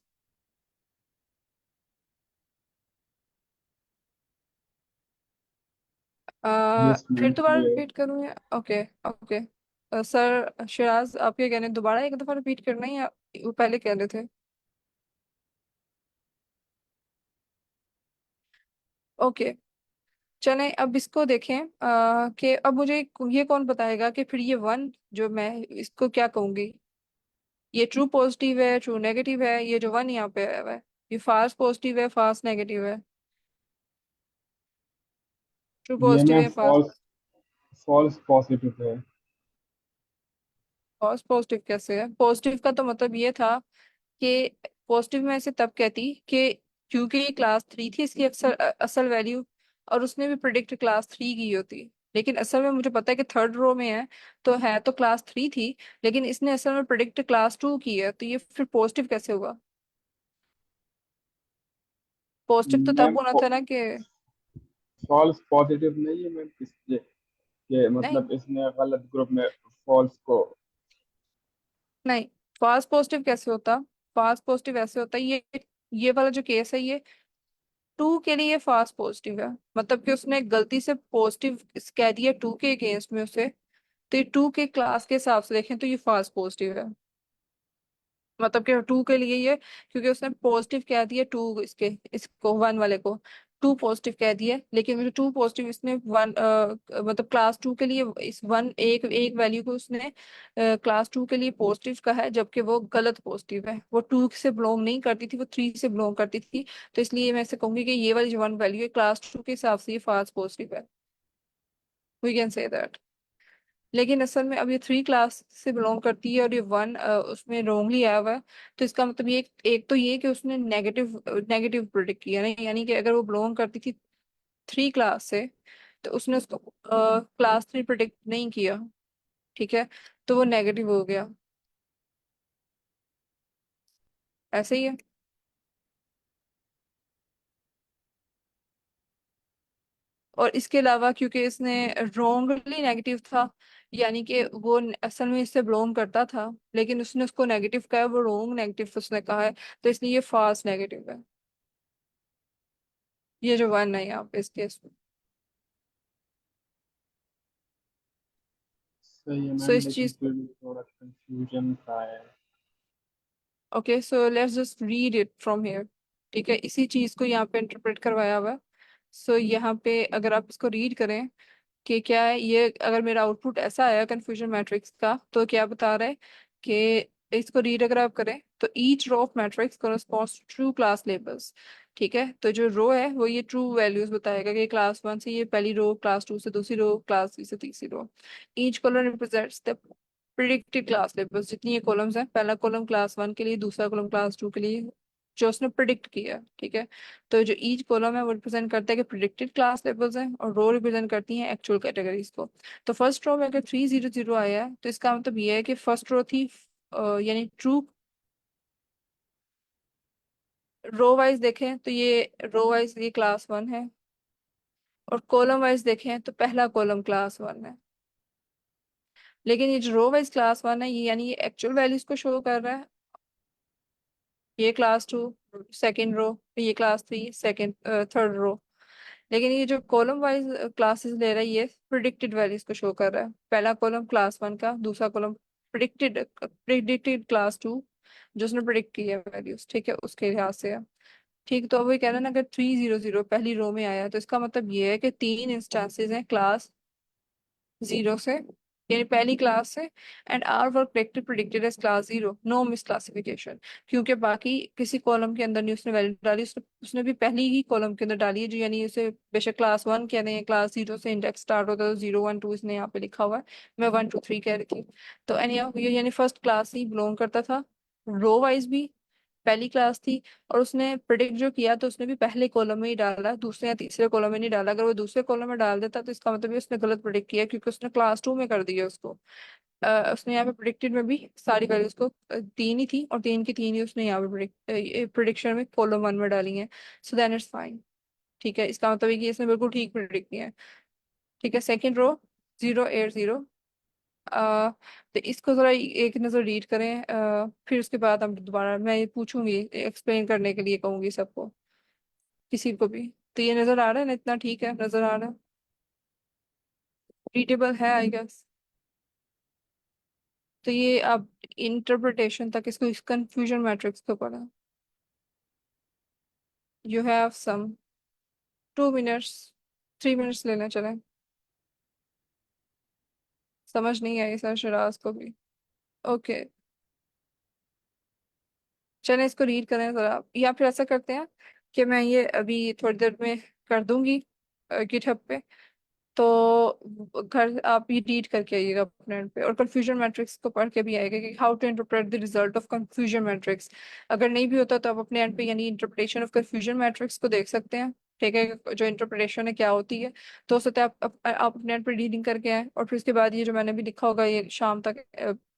यस फिर मैम, दोबारा क्लियर। रिपीट करूँ या ओके? ओके, सर शिराज आप क्या कह रहे हैं, दोबारा एक दफा रिपीट करना है या वो पहले कह रहे थे? ओके, चलें अब इसको देखें कि अब मुझे ये कौन बताएगा कि फिर ये वन जो मैं इसको क्या कहूंगी, ये ट्रू पॉजिटिव है ट्रू नेगेटिव है, ये जो वन यहाँ पे आया हुआ है ये फास्ट पॉजिटिव है फास्ट नेगेटिव है, ट्रू ये पॉजिटिव मैम है फास्ट? फॉल्स फॉल्स पॉजिटिव है। फास्ट पॉजिटिव कैसे है? पॉजिटिव का तो मतलब ये था कि पॉजिटिव में ऐसे तब कहती कि क्योंकि ये क्लास थ्री थी इसकी अक्सर असल वैल्यू, और उसने भी प्रिडिक्ट क्लास थ्री की होती, लेकिन असल में मुझे पता है कि थर्ड रो में है तो क्लास थ्री थी, लेकिन इसने असल में प्रिडिक्ट क्लास टू की है, तो ये फिर पॉजिटिव कैसे हुआ? पॉजिटिव तो मैम तब होना था ना कि फॉल्स पॉजिटिव नहीं है मैम, इसलिए ये नहीं मतलब इसने गलत ग्रुप में फॉल्स को। नहीं, फास्ट पॉजिटिव कैसे होता? फास्ट पॉजिटिव ऐसे होता है, ये वाला जो केस है ये टू के लिए फास्ट पॉजिटिव है, मतलब कि उसने गलती से पॉजिटिव कह दिया टू के अगेंस्ट में उसे, तो ये टू के क्लास के हिसाब से देखें तो ये फास्ट पॉजिटिव है, मतलब कि टू के लिए ये, क्योंकि उसने पॉजिटिव कह दिया टू इसके इसको वन वाले को टू पॉजिटिव कह दिया, लेकिन मुझे टू पॉजिटिव इसने वन मतलब क्लास टू के लिए इस वन एक एक वैल्यू को उसने क्लास टू के लिए पॉजिटिव कहा है, जबकि वो गलत पॉजिटिव है, वो टू से बिलोंग नहीं करती थी वो थ्री से बिलोंग करती थी। तो इसलिए मैं ऐसे कहूंगी कि ये वाली जो वन वैल्यू है क्लास टू के हिसाब से ये फास्ट पॉजिटिव है, वी कैन से दैट। लेकिन असल में अब ये थ्री क्लास से बिलोंग करती है और ये वन उसमें रोंगली आया हुआ है, तो इसका मतलब ये एक तो ये कि उसने नेगेटिव नेगेटिव प्रिडिक्ट किया ना, यानी कि अगर वो बिलोंग करती थी थ्री क्लास से तो उसने उसको क्लास थ्री प्रिडिक्ट नहीं किया। ठीक है, तो वो नेगेटिव हो गया, ऐसे ही है। और इसके अलावा क्योंकि इसने रोंगली नेगेटिव था, यानी कि वो असल में इससे बिलोंग करता था लेकिन उसने उसको नेगेटिव कहा है, वो रोंग नेगेटिव उसने कहा है, तो इसलिए ये फास्ट नेगेटिव है, ये जो वन है यहाँ पे इस केस में। सही है सो मैम, इस लेकिन चीज, फिर भी थोड़ा कंफ्यूजन सा है। Okay so let's just read it from here. ठीक है, इसी चीज को यहाँ पे इंटरप्रेट करवाया हुआ है। सो यहाँ पे अगर आप इसको रीड करें कि क्या है ये, अगर मेरा आउटपुट ऐसा आया कंफ्यूजन मैट्रिक्स का तो क्या बता रहा है कि इसको रीड अगर आप करें तो each row of matrix corresponds to true class labels. ठीक है, तो जो रो है वो ये ट्रू वैल्यूज बताएगा कि क्लास वन से ये पहली रो, क्लास टू से दूसरी रो, क्लास थ्री से तीसरी row. Each column represents the predicted class labels, जितनी ये कॉलम्स हैं, पहला कॉलम क्लास वन के लिए, दूसरा कॉलम क्लास टू के लिए, जो उसने प्रिडिक्ट किया, ठीक है। तो जो ईच कॉलम है वो रिप्रेजेंट करता है कि प्रिडिक्टेड क्लास लेवल्स हैं, और रो रिप्रेजेंट करती हैं एक्चुअल कैटेगरीज को। तो फर्स्ट रो में अगर 300 आया है तो इसका मतलब ये है कि फर्स्ट रो थी यानी ट्रू। रो वाइज देखें तो ये रो वाइज ये क्लास 1 है, और कॉलम वाइज देखें तो पहला कॉलम क्लास 1 है। लेकिन ये जो रो वाइज क्लास 1 है, ये यानी ये एक्चुअल वैल्यूज को शो कर रहा है। ये क्लास 2 सेकेंड रो, ये क्लास 3 सेकेंड थर्ड रो। लेकिन ये जो कॉलम वाइज क्लासेस ले रहा है, ये प्रिडिक्टेड वैल्यूज को शो कर रहा है। पहला कॉलम क्लास 1 का, दूसरा कॉलम प्रिडिक्टेड प्रिडिक्टेड क्लास 2, जो उसने प्रिडिक्ट किया वैल्यूज, ठीक है, उसके लिहाज से है। ठीक, तो अब वो कह रहे हैं ना, अगर 300 पहली रो में आया तो इसका मतलब ये है कि तीन इंस्टांसेस हैं क्लास 0 से, यानी पहली क्लास से, and are were predicted predicted as class 0, no misclassification. क्योंकि बाकी किसी कॉलम के अंदर नहीं उसने वैल्यू डाली, उसने भी पहली ही कॉलम के अंदर डाली है, जो यानी उसे बेशक क्लास 1 कहते हैं, क्लास 0 से इंडेक्स स्टार्ट होता है, तो 0 1 2 इसने यहाँ पे लिखा हुआ है। मैं 1 2 3 कह रही थी। तो एनी ये यानी फर्स्ट क्लास ही बिलोंग करता था, रो वाइज भी पहली क्लास थी। और उसने प्रिडिक्ट जो किया तो उसने भी पहले कॉलम में ही डाला, दूसरे या तीसरे कॉलम में नहीं डाला। अगर वो दूसरे कॉलम में डाल देता तो इसका मतलब ये उसने गलत प्रिडिक्ट किया, क्योंकि उसने क्लास 2 में कर दिया उसको। उसने यहाँ पे प्रिडिक्टेड में भी सारी वैल्यूज को तीन ही थी, और तीन की तीन ही उसने यहाँ पे प्रिडिक्शन में कॉलम 1 में डाली है। So then it's fine. ठीक है, इसका मतलब है कि इसने बिल्कुल ठीक प्रिडिक्ट किया है। ठीक है, सेकेंड रो 0 8 0। तो इसको जरा एक नजर रीड करें, फिर उसके बाद हम दोबारा मैं ये पूछूंगी, एक्सप्लेन करने के लिए कहूंगी सबको, किसी को भी। तो ये नजर आ रहा है ना, इतना ठीक है, नजर आ रहा है, रीडेबल है आई गेस। तो ये अब इंटरप्रिटेशन तक इसको, इस कंफ्यूजन मैट्रिक्स को पढ़ा। You have some 2 minutes, 3 minutes लेना चले। समझ नहीं आई सर शराज को भी। ओके, चलें इसको रीड करें जरा, या फिर ऐसा करते हैं कि मैं ये अभी थोड़ी देर में कर दूंगी गिटहब पे। तो घर आप ये रीड करके आइएगा अपने end पे, और कंफ्यूजन मैट्रिक्स को पढ़ के भी आएगा कि how to interpret the result of confusion matrix. अगर नहीं भी होता तो आप अपने एंड पे यानी इंटरप्रिटेशन ऑफ कंफ्यूजन मैट्रिक्स को देख सकते हैं। ठीक है, जो इंटरप्रिटेशन है क्या होती है। तो हो सकता है आप अपने एंड पे रीडिंग करके आए, और फिर उसके बाद ये जो मैंने भी लिखा होगा ये शाम तक,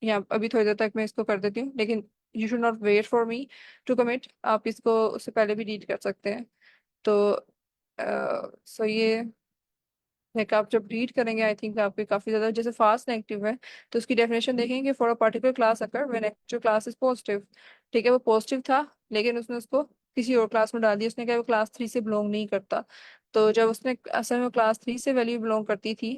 या अभी थोड़ी देर तक मैं इसको कर देती हूँ, लेकिन you should not wait for me to commit, आप इसको उससे पहले भी रीड कर सकते हैं। तो सो ये लाइक आप जब रीड करेंगे, आई थिंक आपके काफी ज्यादा, जैसे फास्ट नेगेटिव है तो उसकी डेफिनेशन देखेंगे, for a particular class occur when actual class is positive. ठीक है, वो पॉजिटिव था, लेकिन उसने उसको किसी और क्लास में डाल दिया, उसने कहा वो क्लास 3 से बिलोंग नहीं करता। तो जब उसने असल में क्लास 3 से वैल्यू बिलोंग करती थी,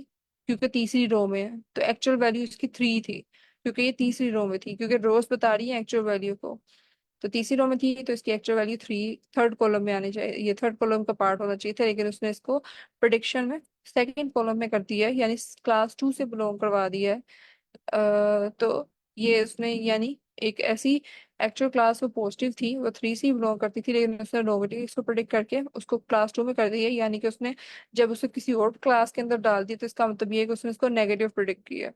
क्योंकि तीसरी रो में है, तो एक्चुअल वैल्यू इसकी 3 थी, क्योंकि ये तीसरी रो में थी, क्योंकि रोज बता रही है एक्चुअल वैल्यू को। तो तीसरी रो में थी तो इसकी एक्चुअल वैल्यू 3 थर्ड कॉलम में आनी चाहिए, ये थर्ड कॉलम का पार्ट होना चाहिए था, लेकिन उसने इसको प्रिडिक्शन में सेकंड कॉलम में कर दिया है, यानी क्लास 2 से बिलोंग करवा दिया है। तो ये उसने यानी एक ऐसी एक्चुअल क्लास वो पॉजिटिव थी, वो 3 से बिलोंग करती थी, लेकिन उसने नेगेटिव इसको प्रिडिक्ट करके उसको क्लास 2 में कर दिया, यानी कि उसने जब उसे किसी और क्लास के अंदर डाल दिया, तो इसका मतलब ये है कि उसने उसको नेगेटिव प्रिडिक्ट किया।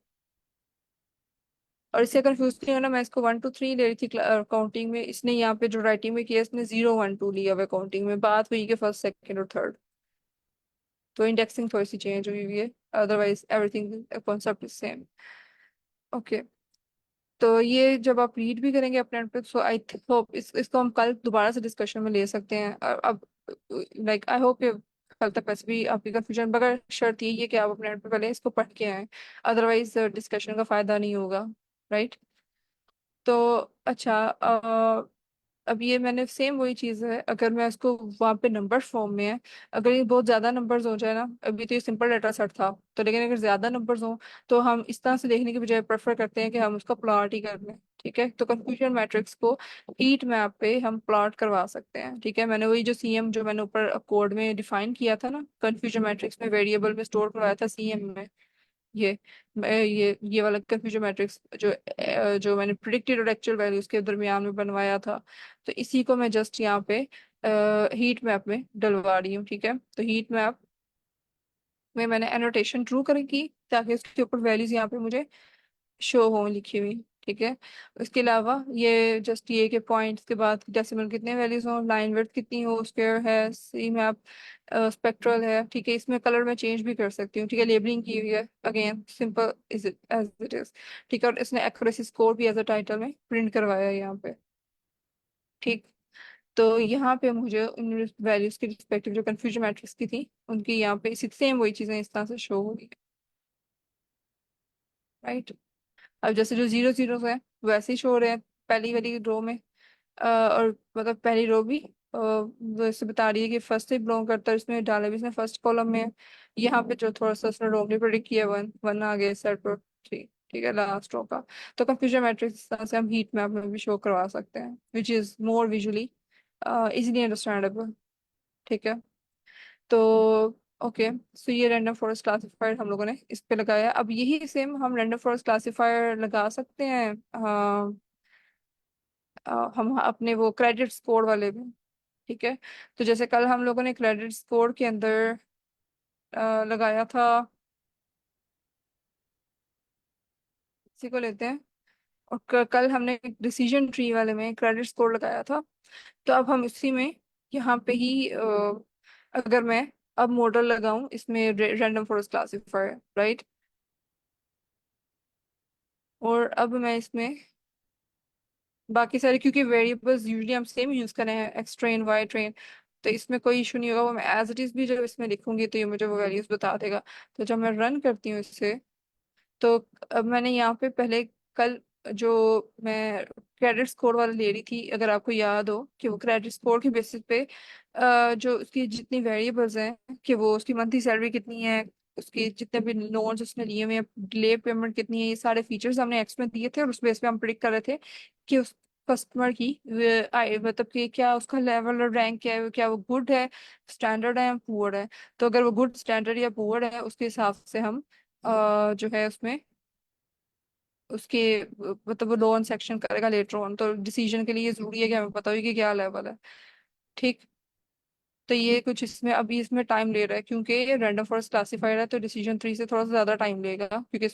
और इससे कंफ्यूज नहीं होना, मैं इसको 1 2 3 ले रही थी काउंटिंग में, इसने यहाँ पे जो राइटिंग में किया इसने 0 1 2 लिया हुआ काउंटिंग में, बात हुई कि फर्स्ट सेकंड और थर्ड। तो इंडेक्सिंग थोड़ी सी चेंज हुई हुई है, otherwise everything concept is same. Okay, तो ये जब आप रीड भी करेंगे अपने आप पे, सो आई होप इसको हम कल दोबारा से डिस्कशन में ले सकते हैं। और अब लाइक आई होप कल तक वैसे भी आपकी कंफ्यूजन, मगर शर्त यही है कि आप अपने आप पे पहले इसको पढ़ के आए, अदरवाइज डिस्कशन का फायदा नहीं होगा। राइट। तो अच्छा, अब ये मैंने सेम वही चीज है, अगर मैं इसको वहां पे नंबर फॉर्म में है, अगर ये बहुत ज्यादा नंबर्स हो जाए ना, अभी तो ये सिंपल डाटा सेट था, तो लेकिन अगर ज्यादा नंबर्स हो तो हम इस तरह से देखने की बजाय प्रेफर करते हैं कि हम उसका प्लॉट ही कर लें। ठीक है, तो कंफ्यूजन मैट्रिक्स को हीट मैप पे हम प्लॉट करवा सकते हैं। ठीक है, मैंने वही जो सीएम जो मैंने ऊपर कोड में डिफाइन किया था ना, कंफ्यूजन मैट्रिक्स में वेरिएबल में स्टोर करवाया था सीएम में, ये ये वाला कंफ्यूजन मैट्रिक्स जो मैंने प्रिडिक्टेड और एक्चुअल वैल्यूज के दरमियान में बनवाया था, तो इसी को मैं जस्ट यहाँ पे हीट मैप में डलवा रही हूँ। ठीक है, तो हीट मैप में मैंने एनोटेशन ट्रू करें की, ताकि उसके ऊपर वैल्यूज यहाँ पे मुझे शो हो लिखी हुई। ठीक है। उसके अलावा ये जस्ट ये के पॉइंट्स के बाद डेसिमल कितने वैल्यूज हो, लाइन विड्थ कितनी हो, स्क्वायर है, सी मैप, स्पेक्ट्रल है, ठीक है। इसमें कलर मैं चेंज भी कर सकती हूँ, ठीक है। लेबलिंग की हुई है, again simple is it as it is, ठीक है। और इसने एक्यूरेसी स्कोर भी एज अ टाइटल में प्रिंट करवाया है यहाँ पे, ठीक। तो यहाँ पे मुझे उन वैल्यूज के रिस्पेक्टिव जो कंफ्यूजन मैट्रिक्स की थी उनकी यहाँ पे इसी सेम वही चीजें इस तरह से शो होगी, राइट। अब जैसे जो जीरो जीरो है वैसे ही शो हो रहे हैं पहली वाली रो में। और मतलब पहली रो भी वैसे बता रही है कि फर्स्ट से बिलोंग करता है, इसमें डाला भी इसने फर्स्ट कॉलम में है। यहाँ पे जो थोड़ा सा उसने रॉन्गली प्रेडिक्ट किया, वन वन आ गया सेट पर थ्री, ठीक है, लास्ट रो का। तो कंफ्यूजन मैट्रिक्स इस तरह से हम हीट मैप में भी शो करवा सकते हैं, which is more visually easily understandable, ठीक है। तो ओके, सो ये रैंडम फॉरेस्ट क्लासिफायर हम लोगों ने इस पे लगाया। अब यही सेम हम रैंडम फॉरेस्ट क्लासिफायर लगा सकते हैं हम अपने वो क्रेडिट स्कोर वाले में, ठीक है। तो जैसे कल हम लोगों ने क्रेडिट स्कोर के अंदर लगाया था, इसी को लेते हैं। और कल हमने डिसीजन ट्री वाले में क्रेडिट स्कोर लगाया था। तो अब हम इसी में यहाँ पे ही अगर मैं अब मॉडल लगाऊं इसमें रैंडम फॉरेस्ट क्लासिफायर, राइट। और अब मैं इसमें बाकी सारे, क्योंकि वेरिएबल्स यूजुअली हम सेम यूज कर रहे हैं, एक्स ट्रेन वाई ट्रेन, तो इसमें कोई इशू नहीं होगा। वो मैं एज इट इज भी जब इसमें लिखूंगी तो ये मुझे वो वैल्यूज बता देगा। तो जब मैं रन करती हूँ इससे, तो अब मैंने यहाँ पे पहले कल जो मैं क्रेडिट स्कोर वाला ले रही थी, अगर आपको याद हो कि वो क्रेडिट स्कोर के बेसिस पे जो उसकी जितनी वेरिएबल्स हैं कि वो उसकी मंथली सैलरी कितनी है, उसके जितने भी लोन्स उसने लिए हुए हैं, डिले पेमेंट कितनी है, ये सारे फीचर्स हमने एक्स में दिए थे। और उस बेस पे हम प्रिडिक्ट कर रहे थे कि उस कस्टमर की मतलब कि क्या उसका लेवल और रैंक क्या है, क्या वो गुड है, स्टैंडर्ड है या पुअर है। तो अगर वो गुड, स्टैंडर्ड या पुअर है उसके हिसाब से हम जो है उसमें उसके मतलब वो लोन सेक्शन करेगा लेटर ऑन। तो डिसीजन के लिए जरूरी है कि हमें पता हो कि क्या लेवल है, ठीक। तो ये कुछ इसमें अभी इसमें टाइम ले रहा है क्योंकि ये रैंडम फॉरेस्ट क्लासिफायर है, तो डिसीजन ट्री से थोड़ा सा ज्यादा टाइम लेगा क्योंकि